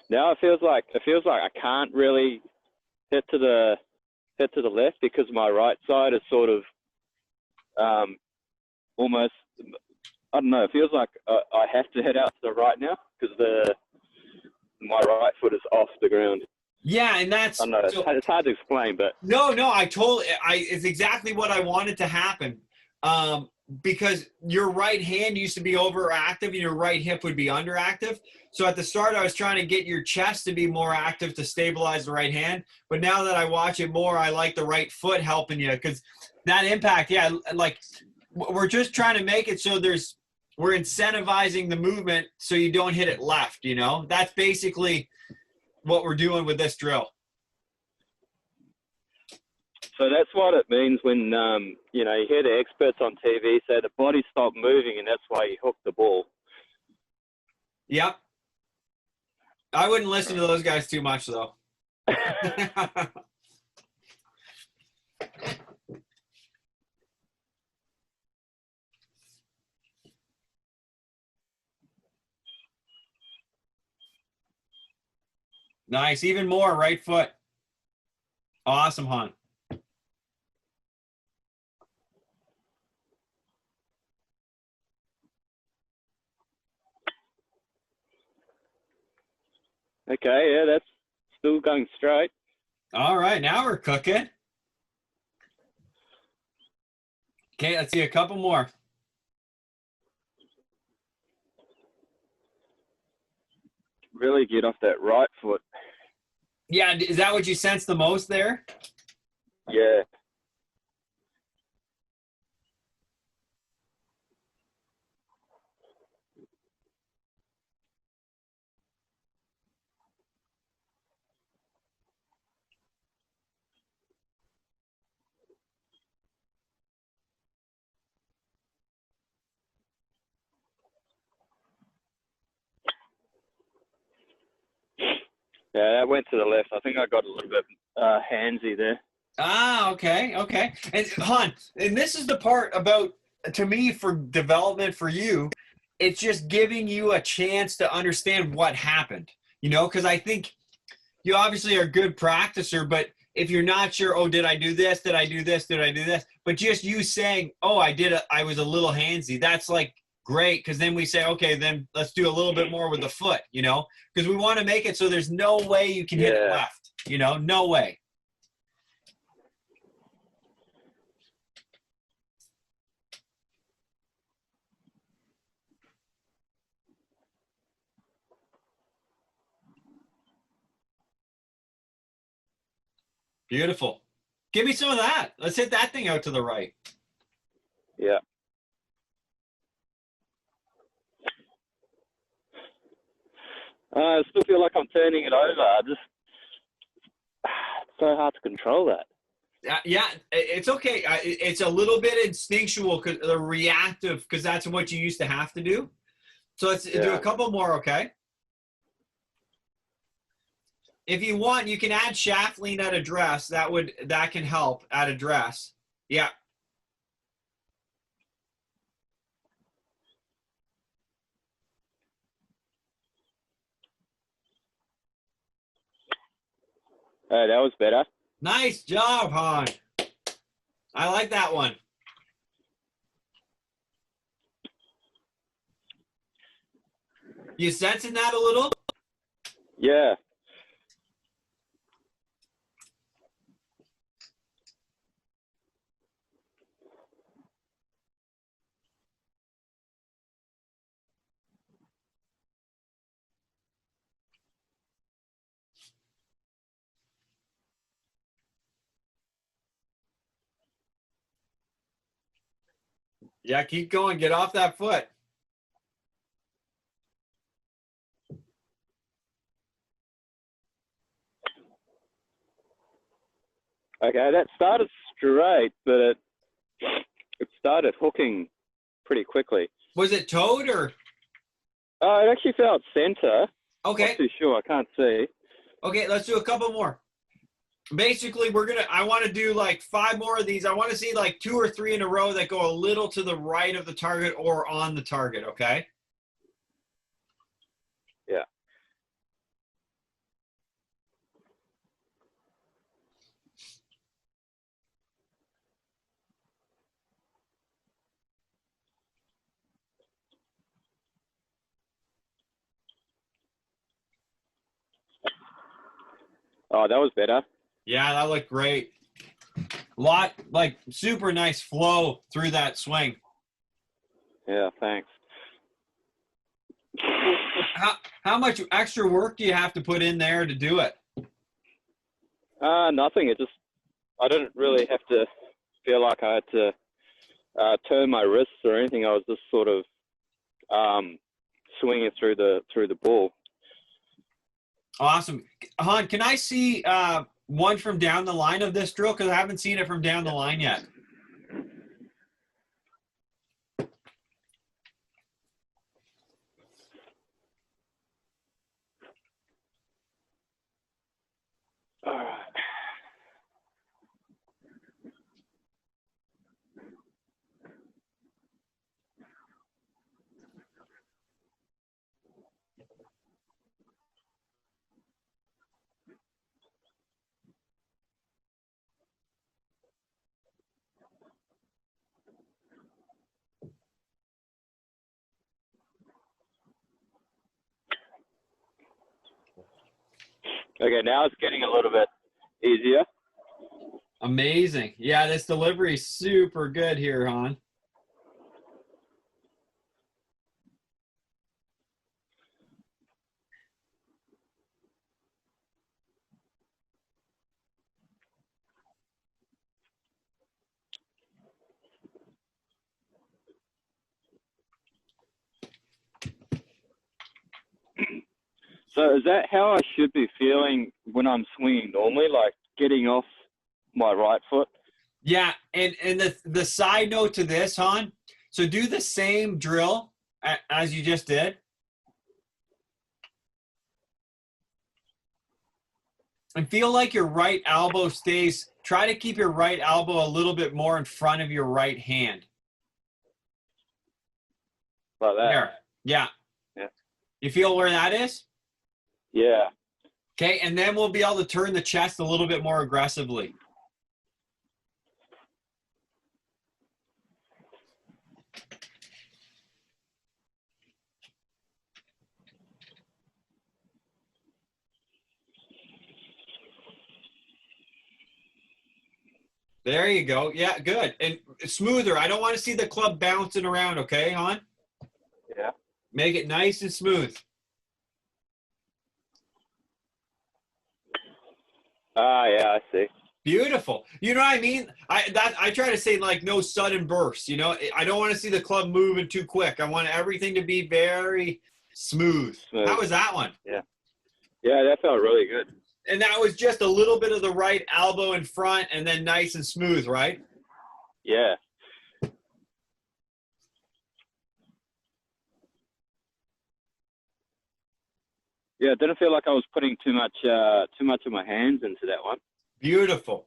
Speaker 1: Now it feels like I can't really hit to the left because my right side is sort of almost, I don't know, it feels like I have to head out to the right now because my right foot is off the ground.
Speaker 2: Yeah, and that's,
Speaker 1: I don't know, it's hard to explain, but
Speaker 2: no, it's exactly what I wanted to happen. Because your right hand used to be overactive and your right hip would be underactive. So at the start, I was trying to get your chest to be more active to stabilize the right hand. But now that I watch it more, I like the right foot helping you, because that impact, yeah, like we're just trying to make it so we're incentivizing the movement so you don't hit it left, That's basically what we're doing with this drill.
Speaker 1: so that's what it means when you hear the experts on TV say the body stopped moving and that's why you hooked the ball.
Speaker 2: Yep. I wouldn't listen to those guys too much, though. Nice. Even more, right foot. Awesome, hon.
Speaker 1: Okay, yeah, that's still going straight.
Speaker 2: All right, now we're cooking. Okay, let's see a couple more.
Speaker 1: really get off that right foot.
Speaker 2: Yeah, is that what you sense the most there?
Speaker 1: Yeah. Yeah, that went to the left. I think I got a little bit handsy there.
Speaker 2: Ah, okay, okay. And hon, and this is the part about, to me, for development for you, it's just giving you a chance to understand what happened. You know, because I think you obviously are a good practicer, but if you're not sure, oh, did I do this? Did I do this? Did I do this? But just you saying, oh, I was a little handsy. That's like great, because then we say, okay, then let's do a little bit more with the foot, you know, because we want to make it so there's no way you can hit it left, you know, no way. Beautiful. Give me some of that. Let's hit that thing out to the right.
Speaker 1: Yeah. I still feel like I'm turning it over. It's so hard to control that.
Speaker 2: Yeah, it's okay. It's a little bit instinctual, cause reactive, because that's what you used to have to do. So let's do a couple more, okay? If you want, you can add shaft lean at address. That can help at address. Yeah.
Speaker 1: That was better.
Speaker 2: Nice job, hon. I like that one. You sensing that a little?
Speaker 1: Yeah.
Speaker 2: Yeah, keep going. Get off that foot.
Speaker 1: Okay, that started straight, but it started hooking pretty quickly.
Speaker 2: Was it toed or?
Speaker 1: It actually felt center.
Speaker 2: Okay.
Speaker 1: Not too sure. I can't see.
Speaker 2: Okay, let's do a couple more. Basically, I want to do like 5 more of these. I want to see like 2 or 3 in a row that go a little to the right of the target or on the target, okay?
Speaker 1: Yeah. Oh, that was better.
Speaker 2: Yeah, that looked great. Like super nice flow through that swing.
Speaker 1: Yeah, thanks.
Speaker 2: How much extra work do you have to put in there to do it?
Speaker 1: Nothing. I didn't really have to feel like I had to turn my wrists or anything. I was just sort of swinging through the ball.
Speaker 2: Awesome. Han, can I see one from down the line of this drill? Because I haven't seen it from down the line yet.
Speaker 1: All right. Okay, now it's getting a little bit easier.
Speaker 2: Amazing. Yeah, this delivery is super good here, Han.
Speaker 1: So is that how I should be feeling when I'm swinging normally, like getting off my right foot?
Speaker 2: Yeah, and the side note to this, Han, so do the same drill as you just did. And feel like your right elbow stays, try to keep your right elbow a little bit more in front of your right hand.
Speaker 1: Like that?
Speaker 2: There. Yeah.
Speaker 1: Yeah.
Speaker 2: You feel where that is?
Speaker 1: Yeah.
Speaker 2: Okay, and then we'll be able to turn the chest a little bit more aggressively. There you go. Yeah, good. And smoother. I don't want to see the club bouncing around, okay, hon?
Speaker 1: Yeah.
Speaker 2: Make it nice and smooth.
Speaker 1: Ah, yeah, I see.
Speaker 2: Beautiful. You know what I mean? I try to say like no sudden bursts, you know? I don't want to see the club moving too quick. I want everything to be very smooth. How was that one?
Speaker 1: Yeah. Yeah, that felt really good.
Speaker 2: And that was just a little bit of the right elbow in front and then nice and smooth, right?
Speaker 1: Yeah. Yeah, it didn't feel like I was putting too much of my hands into that one.
Speaker 2: Beautiful.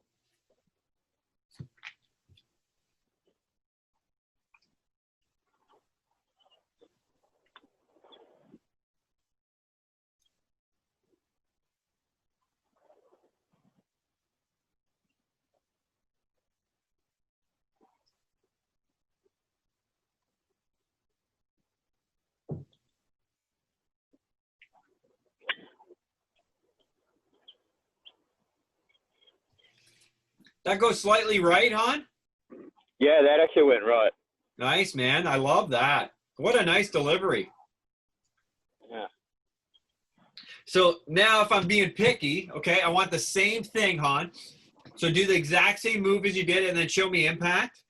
Speaker 2: That goes slightly right, hon?
Speaker 1: Yeah, that actually went right.
Speaker 2: Nice, man. I love that. What a nice delivery.
Speaker 1: Yeah.
Speaker 2: So now if I'm being picky, okay, I want the same thing, hon. So do the exact same move as you did and then show me impact.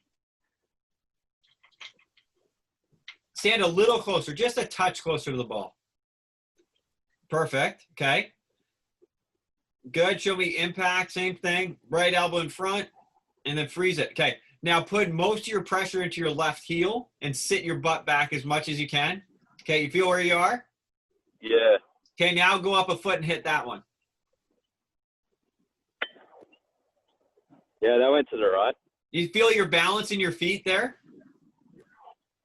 Speaker 2: Stand a little closer, just a touch closer to the ball. Perfect, okay. Good, show me impact, same thing. Right elbow in front, and then freeze it. Okay, now put most of your pressure into your left heel and sit your butt back as much as you can. Okay, you feel where you are?
Speaker 1: Yeah.
Speaker 2: Okay, now go up a foot and hit that one.
Speaker 1: Yeah, that went to the right.
Speaker 2: You feel your balance in your feet there?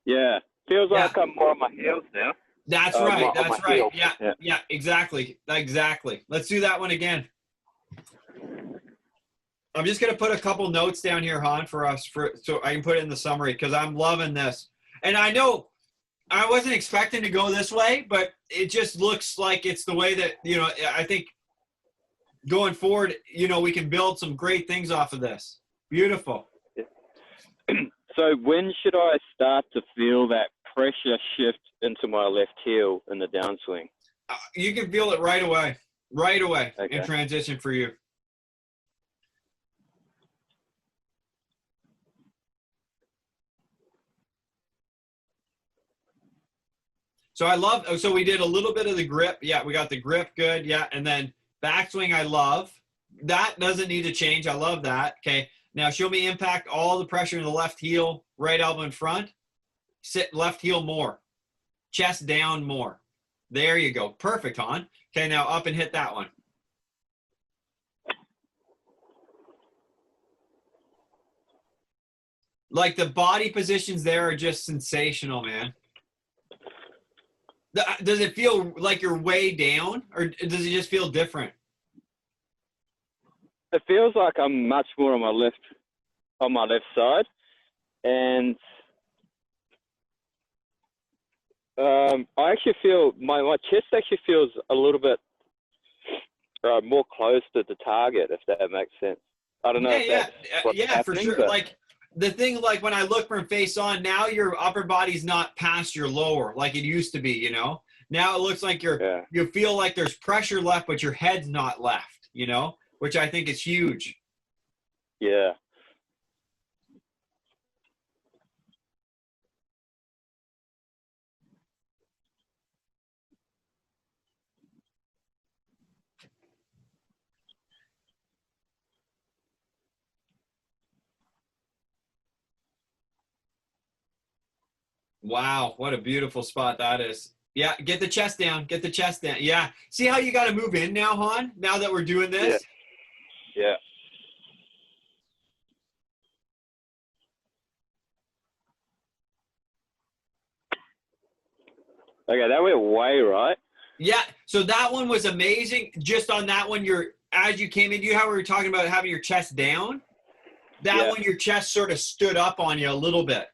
Speaker 1: Yeah. Feels like I'm more on my heels now.
Speaker 2: That's right. That's right.
Speaker 1: Heels.
Speaker 2: Yeah, exactly. Exactly. Let's do that one again. I'm just going to put a couple notes down here, Han, for us, so I can put it in the summary because I'm loving this. And I know I wasn't expecting to go this way, but it just looks like it's the way that, you know, I think going forward, you know, we can build some great things off of this. Beautiful.
Speaker 1: So when should I start to feel that pressure shift into my left heel in the downswing?
Speaker 2: You can feel it right away okay. In transition for you. So I love, so we did a little bit of the grip. Yeah, we got the grip good. Yeah, and then backswing I love. That doesn't need to change. I love that. Okay, now show me impact, all the pressure in the left heel, right elbow in front. Sit left heel more. Chest down more. There you go. Perfect, hon. Okay, now up and hit that one. Like the body positions there are just sensational, man. Does it feel like you're way down, or does it just feel different?
Speaker 1: It feels like I'm much more on my left side, and I actually feel my chest actually feels a little bit more close to the target, if that makes sense. I don't know if that's what's happening,
Speaker 2: for sure.
Speaker 1: But
Speaker 2: like the thing, like when I look from face on, now your upper body's not past your lower like it used to be, you know? Now it looks like you feel like there's pressure left, but your head's not left, you know? Which I think is huge.
Speaker 1: Yeah.
Speaker 2: Wow, what a beautiful spot that is. Yeah, get the chest down. Get the chest down. Yeah. See how you got to move in now, Han? Now that we're doing this?
Speaker 1: Yeah. Okay, that went way right.
Speaker 2: Yeah. So that one was amazing. Just on that one, as you came in, you know how we were talking about having your chest down? That one, your chest sort of stood up on you a little bit.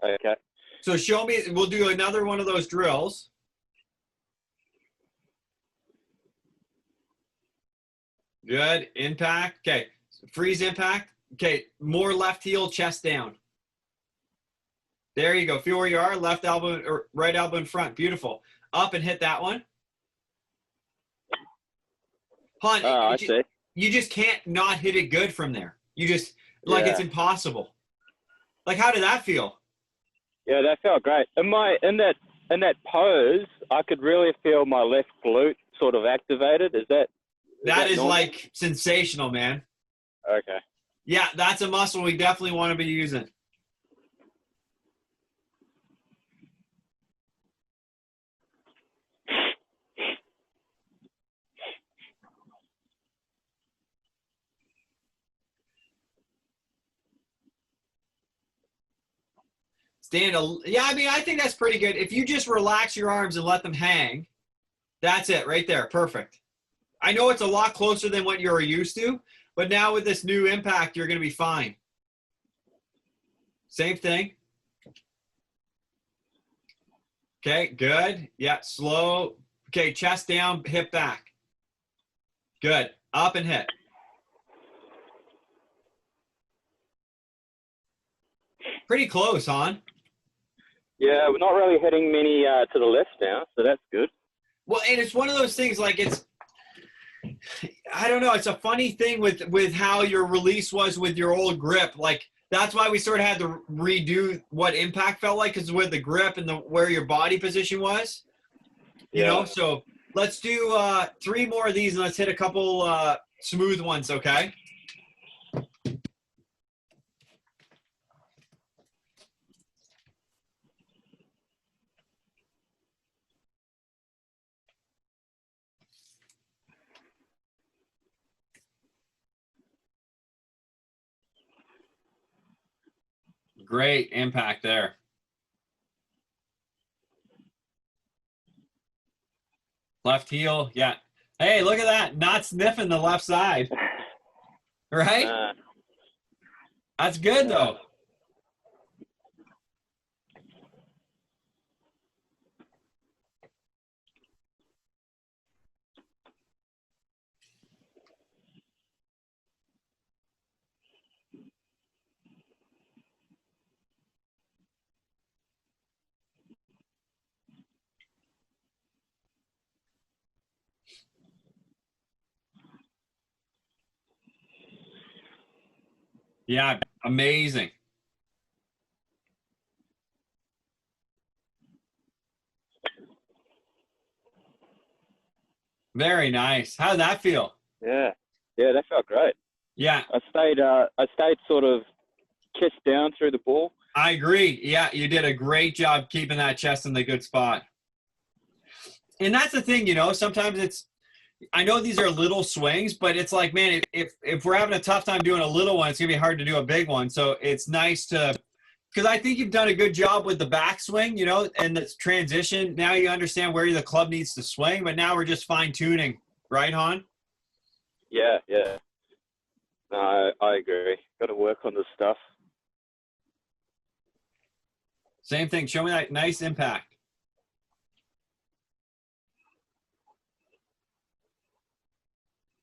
Speaker 1: Okay.
Speaker 2: So show me, we'll do another one of those drills. Good. Impact. Okay. Freeze impact. Okay. More left heel, chest down. There you go. Feel where you are. Left elbow or right elbow in front. Beautiful. Up and hit that one. Han,
Speaker 1: I see.
Speaker 2: You just can't not hit it good from there. You just, it's impossible. Like, how did that feel?
Speaker 1: Yeah, that felt great. In that pose, I could really feel my left glute sort of activated. Is that normal?
Speaker 2: Like sensational, man.
Speaker 1: Okay.
Speaker 2: Yeah, that's a muscle we definitely want to be using. Yeah, I mean, I think that's pretty good. If you just relax your arms and let them hang, that's it right there. Perfect. I know it's a lot closer than what you're used to, but now with this new impact, you're going to be fine. Same thing. Okay, good. Yeah, slow. Okay, chest down, hip back. Good. Up and hit. Pretty close, Han.
Speaker 1: Yeah, we're not really hitting many to the left now, so that's good.
Speaker 2: Well, and it's one of those things like I don't know. It's a funny thing with how your release was with your old grip. Like, that's why we sort of had to redo what impact felt like, because with the grip and where your body position was. You know, so let's do 3 more of these and let's hit a couple smooth ones, okay? Great impact there. Left heel, yeah. Hey, look at that. Not sniffing the left side. Right? That's good, though. Yeah, amazing. Very nice. How did that feel?
Speaker 1: Yeah, that felt great.
Speaker 2: Yeah.
Speaker 1: I stayed sort of chest down through the ball.
Speaker 2: I agree. Yeah, you did a great job keeping that chest in the good spot. And that's the thing, you know, sometimes I know these are little swings, but it's like, man, if we're having a tough time doing a little one, it's going to be hard to do a big one. So it's nice because I think you've done a good job with the backswing, you know, and the transition. Now you understand where the club needs to swing, but now we're just fine tuning. Right, Han?
Speaker 1: Yeah. No, I agree. Got to work on this stuff.
Speaker 2: Same thing. Show me that nice impact.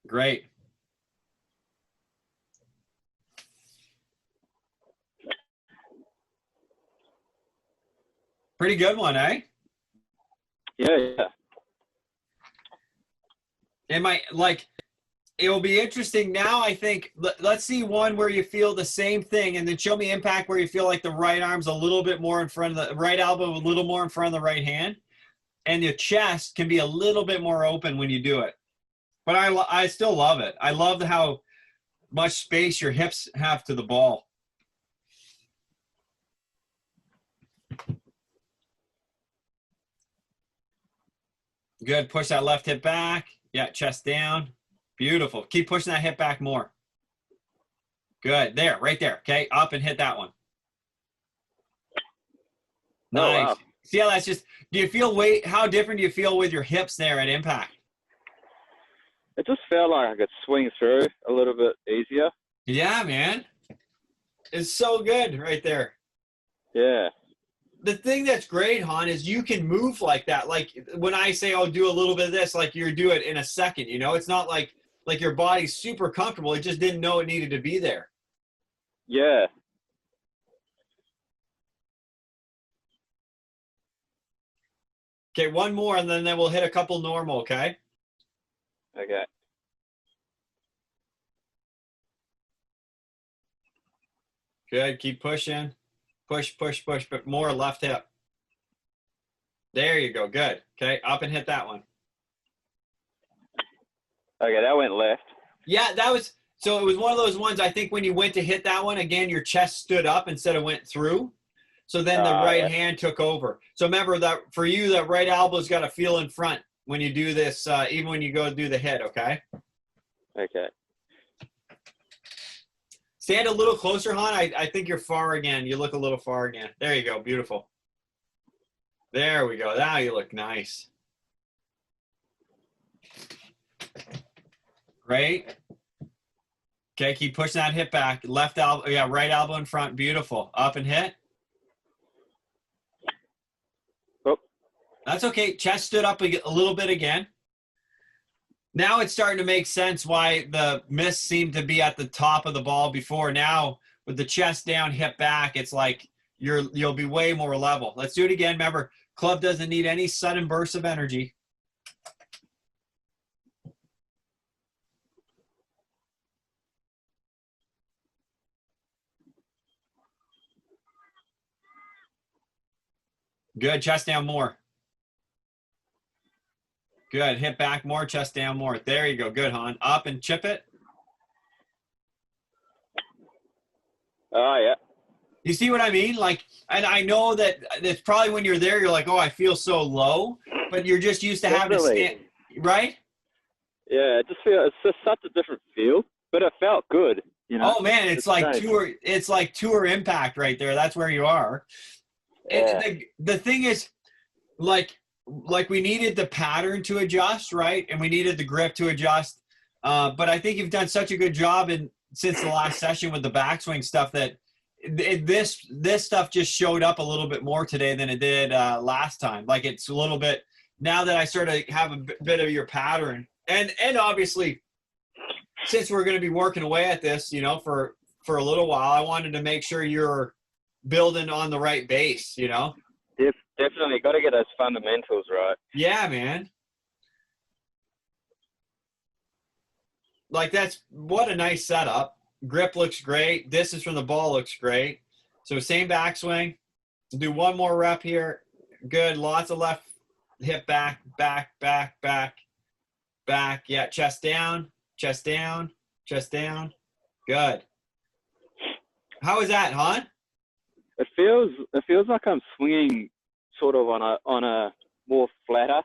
Speaker 2: Great. Pretty good one, eh?
Speaker 1: Yeah.
Speaker 2: It will be interesting now, I think. Let's see one where you feel the same thing, and then show me impact where you feel like the right arm's a little bit more in front of the right elbow, a little more in front of the right hand, and your chest can be a little bit more open when you do it. But I still love it. I love how much space your hips have to the ball. Good. Push that left hip back. Yeah, chest down. Beautiful. Keep pushing that hip back more. Good. There, right there. Okay, up and hit that one. Nice.
Speaker 1: Oh, wow.
Speaker 2: See how that's just, do you feel weight, how different do you feel with your hips there at impact?
Speaker 1: It just felt like I could swing through a little bit easier.
Speaker 2: Yeah, man. It's so good right there.
Speaker 1: Yeah.
Speaker 2: The thing that's great, Han, is you can move like that. Like when I say, oh, do a little bit of this, like you do it in a second, you know? It's not like your body's super comfortable. It just didn't know it needed to be there.
Speaker 1: Yeah.
Speaker 2: Okay, one more, and then we'll hit a couple normal, okay?
Speaker 1: Okay.
Speaker 2: Good. Keep pushing. Push, push, push, but more left hip. There you go. Good. Okay, up and hit that one.
Speaker 1: Okay, that went left.
Speaker 2: Yeah, that was, so it was one of those ones, I think when you went to hit that one, again, your chest stood up instead of went through. So then the right hand took over. So remember that for you, that right elbow's got to feel in front when you do this, even when you go do the hit, okay?
Speaker 1: Okay.
Speaker 2: Stand a little closer, Han. I think you're far again. You look a little far again. There you go. Beautiful. There we go. Now you look nice. Great. Okay, keep pushing that hip back. Left elbow, yeah, right elbow in front. Beautiful. Up and hit.
Speaker 1: Oh.
Speaker 2: That's okay. Chest stood up a little bit again. Now it's starting to make sense why the miss seemed to be at the top of the ball before. Now with the chest down, hip back, it's like you'll be way more level. Let's do it again. Remember, club doesn't need any sudden bursts of energy. Good. Chest down more. Good. Hip back more, chest down more. There you go. Good, Han. Up and chip it.
Speaker 1: Oh, yeah.
Speaker 2: You see what I mean? Like, and I know that it's probably when you're there, you're like, oh, I feel so low, but you're just used to having to stand, right?
Speaker 1: Yeah, it's just such a different feel, but it felt good, you know?
Speaker 2: Oh man, it's like tour impact right there. That's where you are.
Speaker 1: Yeah.
Speaker 2: And the thing is, like we needed the pattern to adjust, right? And we needed the grip to adjust. But I think you've done such a good job since the last session with the backswing stuff that this stuff just showed up a little bit more today than it did last time. Like it's a little bit, now that I sort of have a bit of your pattern, and obviously since we're going to be working away at this, you know, for a little while, I wanted to make sure you're building on the right base, you know?
Speaker 1: Definitely got to get those fundamentals right.
Speaker 2: Yeah, man. Like that's, what a nice setup. Grip looks great. Distance from the ball looks great. So same backswing. Do one more rep here. Good. Lots of left hip back, back, back, back, back. Yeah, chest down, chest down, chest down. Good. How is that, Han?
Speaker 1: It feels like I'm swinging sort of on a more flatter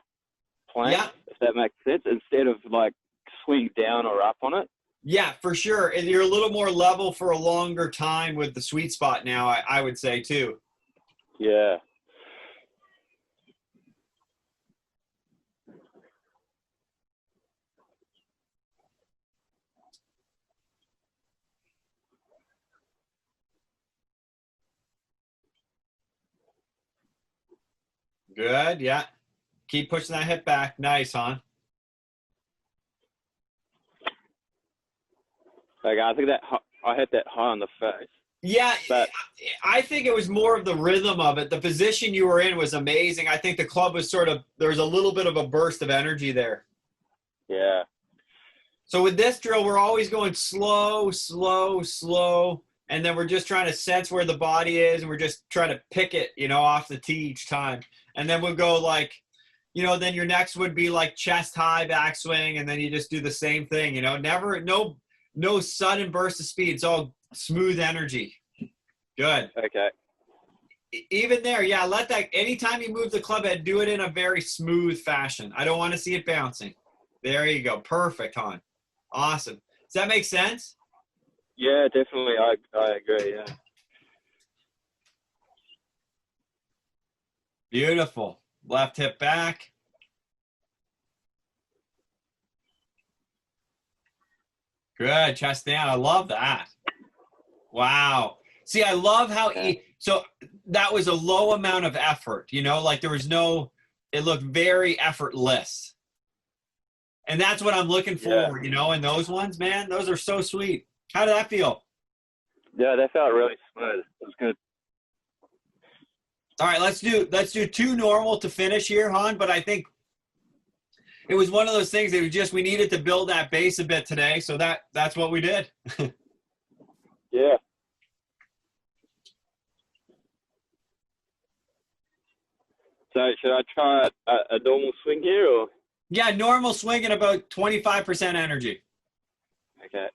Speaker 1: plane,
Speaker 2: Yeah.
Speaker 1: if that makes sense, instead of like swing down or up on it.
Speaker 2: Yeah, for sure. And you're a little more level for a longer time with the sweet spot now, I would say too.
Speaker 1: Yeah.
Speaker 2: Good. Yeah. Keep pushing that hip back. Nice, Han.
Speaker 1: Like I think I hit that high on the face.
Speaker 2: Yeah,
Speaker 1: But
Speaker 2: I think it was more of the rhythm of it. The position you were in was amazing. I think the club was there was a little bit of a burst of energy there.
Speaker 1: yeah.
Speaker 2: So with this drill, we're always going slow, slow, slow. And then we're just trying to sense where the body is. And we're just trying to pick it, you know, off the tee each time. And then we'll go like, you know, then your next would be like chest high backswing. And then you just do the same thing, you know, no sudden burst of speed. It's all smooth energy. Good.
Speaker 1: Okay.
Speaker 2: even there, yeah, let that, anytime you move the club head, do it in a very smooth fashion. I don't want to see it bouncing. There you go. Perfect, hon. Awesome. Does that make sense?
Speaker 1: Yeah, definitely. I agree, yeah.
Speaker 2: Beautiful. Left hip back. Good. Chest down. I love that. Wow. See, I love how so that was a low amount of effort, you know, like there was no, it looked very effortless. And that's what I'm looking for, you know, and those ones, man, those are so sweet. How did that feel?
Speaker 1: Yeah, that felt really smooth. It was good.
Speaker 2: All right, let's do 2 normal to finish here, hon, but I think it was one of those things that we needed to build that base a bit today, so that's what we did.
Speaker 1: Yeah. So should I try a normal swing here, or?
Speaker 2: Yeah, normal swing and about 25% energy.
Speaker 1: Okay.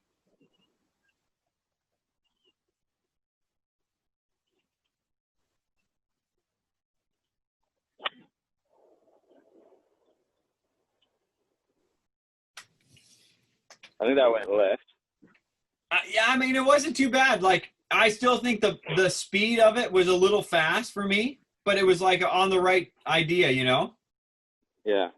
Speaker 1: I think that went left.
Speaker 2: Yeah, I mean, it wasn't too bad. Like, I still think the speed of it was a little fast for me, but it was like on the right idea, you know?
Speaker 1: Yeah.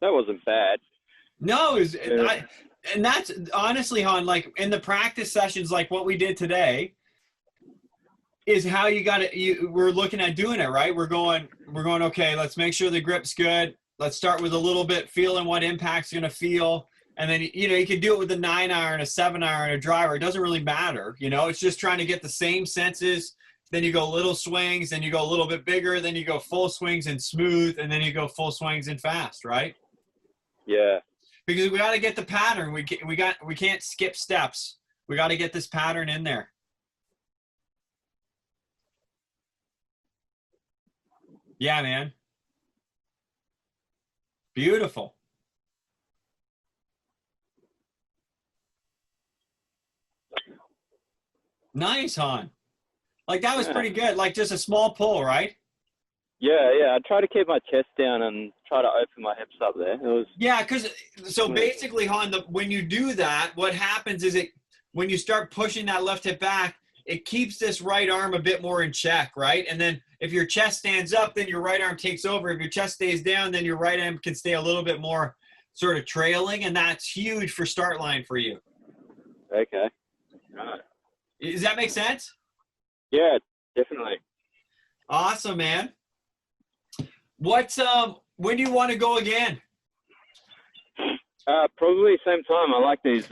Speaker 1: That wasn't bad.
Speaker 2: No, and that's honestly, hon, like in the practice sessions, like what we did today, is how you got it. We're looking at doing it, right? We're going, okay, let's make sure the grip's good. Let's start with a little bit, feeling what impact's going to feel. And then, you know, you can do it with a 9-iron, a 7-iron, a driver. It doesn't really matter. You know, it's just trying to get the same senses. Then you go little swings, then you go a little bit bigger, then you go full swings and smooth, and then you go full swings and fast, right?
Speaker 1: Yeah.
Speaker 2: Because we got to get the pattern. We can't skip steps. We got to get this pattern in there. Yeah, man. Beautiful. Nice, hon. Like that was pretty good. Like just a small pull, right?
Speaker 1: Yeah. I try to keep my chest down and try to open my hips up there. It was.
Speaker 2: Yeah, because so basically, hon, when you do that, what happens is when you start pushing that left hip back, it keeps this right arm a bit more in check, right? And then if your chest stands up, then your right arm takes over. If your chest stays down, then your right arm can stay a little bit more sort of trailing, and that's huge for start line for you.
Speaker 1: Okay. Right.
Speaker 2: Does that make sense?
Speaker 1: Yeah, definitely.
Speaker 2: Awesome, man. When do you want to go again?
Speaker 1: Probably same time. I like these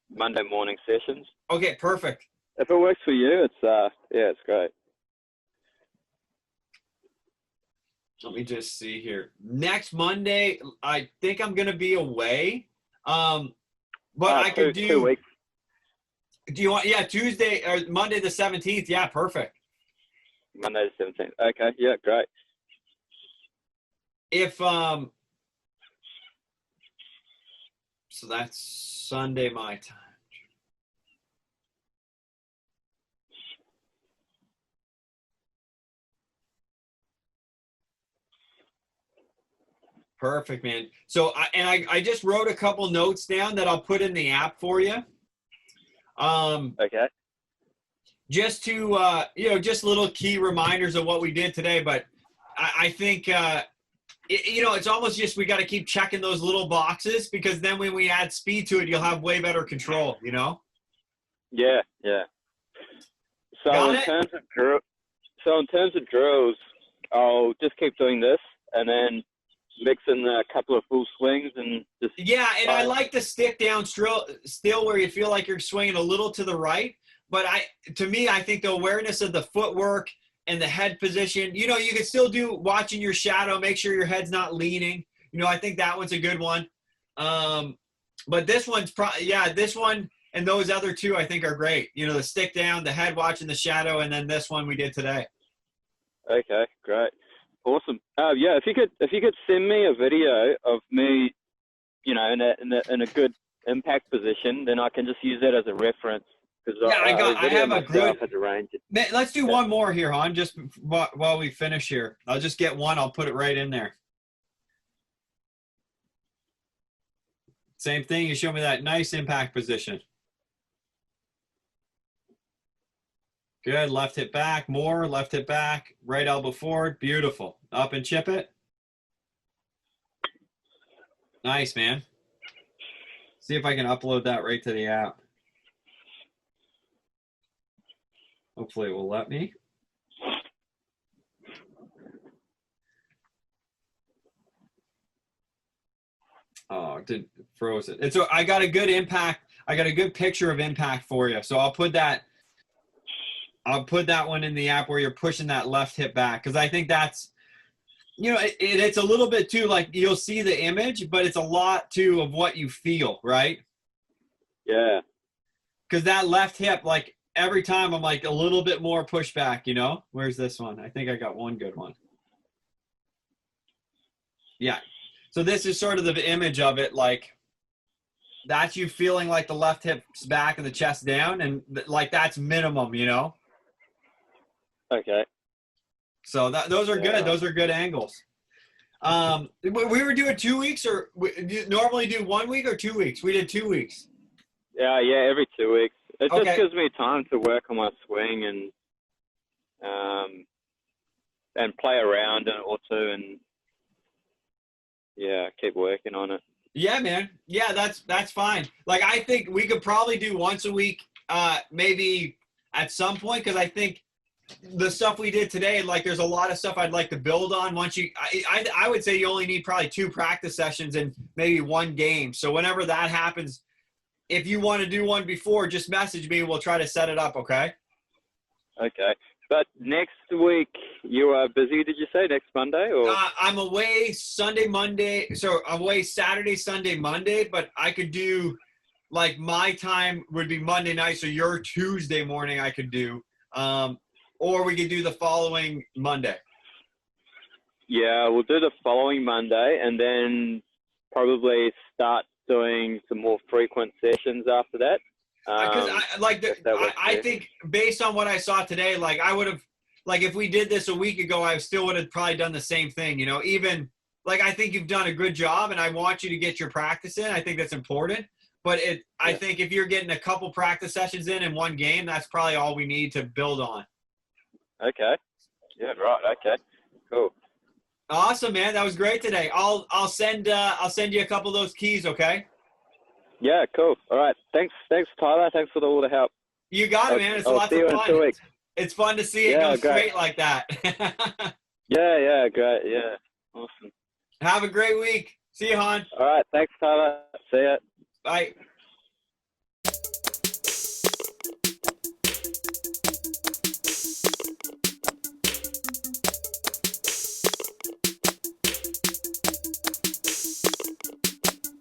Speaker 1: Monday morning sessions.
Speaker 2: Okay, perfect.
Speaker 1: If it works for you, it's great.
Speaker 2: Let me just see here. Next Monday, I think I'm gonna be away. But I could do
Speaker 1: 2 weeks.
Speaker 2: Do you want Tuesday or Monday the 17th? Yeah, perfect.
Speaker 1: Monday the 17th. Okay, yeah, great.
Speaker 2: If so that's Sunday my time. Perfect, man. So I just wrote a couple notes down that I'll put in the app for you.
Speaker 1: Okay.
Speaker 2: Just to just little key reminders of what we did today. But I think it's almost just we got to keep checking those little boxes, because then when we add speed to it, you'll have way better control. You know.
Speaker 1: Yeah. So in terms of drills, I'll just keep doing this and then mix in a couple of full swings and just.
Speaker 2: Yeah, and I like the stick down still where you feel like you're swinging a little to the right. But I think the awareness of the footwork and the head position. You know, you can still do watching your shadow, make sure your head's not leaning. You know, I think that one's a good one. But this one's this one and those other two I think are great. You know, the stick down, the head watching the shadow, and then this one we did today.
Speaker 1: Okay, great. Awesome. Yeah, if you could send me a video of me, you know, in a good impact position, then I can just use that as a reference.
Speaker 2: Yeah, I have a good.
Speaker 1: At the range.
Speaker 2: Let's do one more here, hon. Just while we finish here, I'll just get one. I'll put it right in there. Same thing. You show me that nice impact position. Good. Left hip back. More. Left hip back. Right elbow forward. Beautiful. Up and chip it. Nice, man. See if I can upload that right to the app. Hopefully it will let me. Oh, it froze it. And so I got a good impact. I got a good picture of impact for you. So I'll put that one in the app where you're pushing that left hip back. Cause I think that's, you know, it's a little bit too, like you'll see the image, but it's a lot too of what you feel, right?
Speaker 1: Yeah.
Speaker 2: Cause that left hip, like every time I'm like a little bit more pushback, you know? Where's this one? I think I got one good one. Yeah. So this is sort of the image of it, like that's you feeling like the left hip's back and the chest down, and like that's minimum, you know?
Speaker 1: Okay.
Speaker 2: So those are good. Those are good angles. We were doing 2 weeks, or do you normally do 1 week or 2 weeks? We did 2 weeks.
Speaker 1: Yeah, every 2 weeks. It just gives me time to work on my swing and play around or two, and yeah, keep working on it.
Speaker 2: Yeah, man. Yeah, that's fine. Like I think we could probably do once a week, maybe at some point, because I think the stuff we did today, like there's a lot of stuff I'd like to build on. Once I would say you only need probably 2 practice sessions and maybe 1 game. So whenever that happens, if you want to do one before, just message me. We'll try to set it up. Okay.
Speaker 1: Okay. But next week you are busy, did you say, next Monday? Or
Speaker 2: I'm away Sunday, Monday. So I'm away Saturday, Sunday, Monday, but I could do, like my time would be Monday night. So your Tuesday morning I could do, or we could do the following Monday.
Speaker 1: Yeah, we'll do the following Monday and then probably start doing some more frequent sessions after that.
Speaker 2: Because I think based on what I saw today, like I would have, like if we did this a week ago, I still would have probably done the same thing. You know, even like I think you've done a good job, and I want you to get your practice in. I think that's important. But I think if you're getting a couple practice sessions in 1 game, that's probably all we need to build on.
Speaker 1: Okay. Yeah. Right. Okay. Cool.
Speaker 2: Awesome, man. That was great today. I'll send you a couple of those keys. Okay.
Speaker 1: Yeah, cool. All right. Thanks, Tyler. Thanks for all the help.
Speaker 2: You got it, man. It's lots of fun. It's fun to see it go straight like that.
Speaker 1: Yeah, great. Yeah, awesome.
Speaker 2: Have a great week. See you, hon.
Speaker 1: All right. Thanks, Tyler. See ya.
Speaker 2: Bye.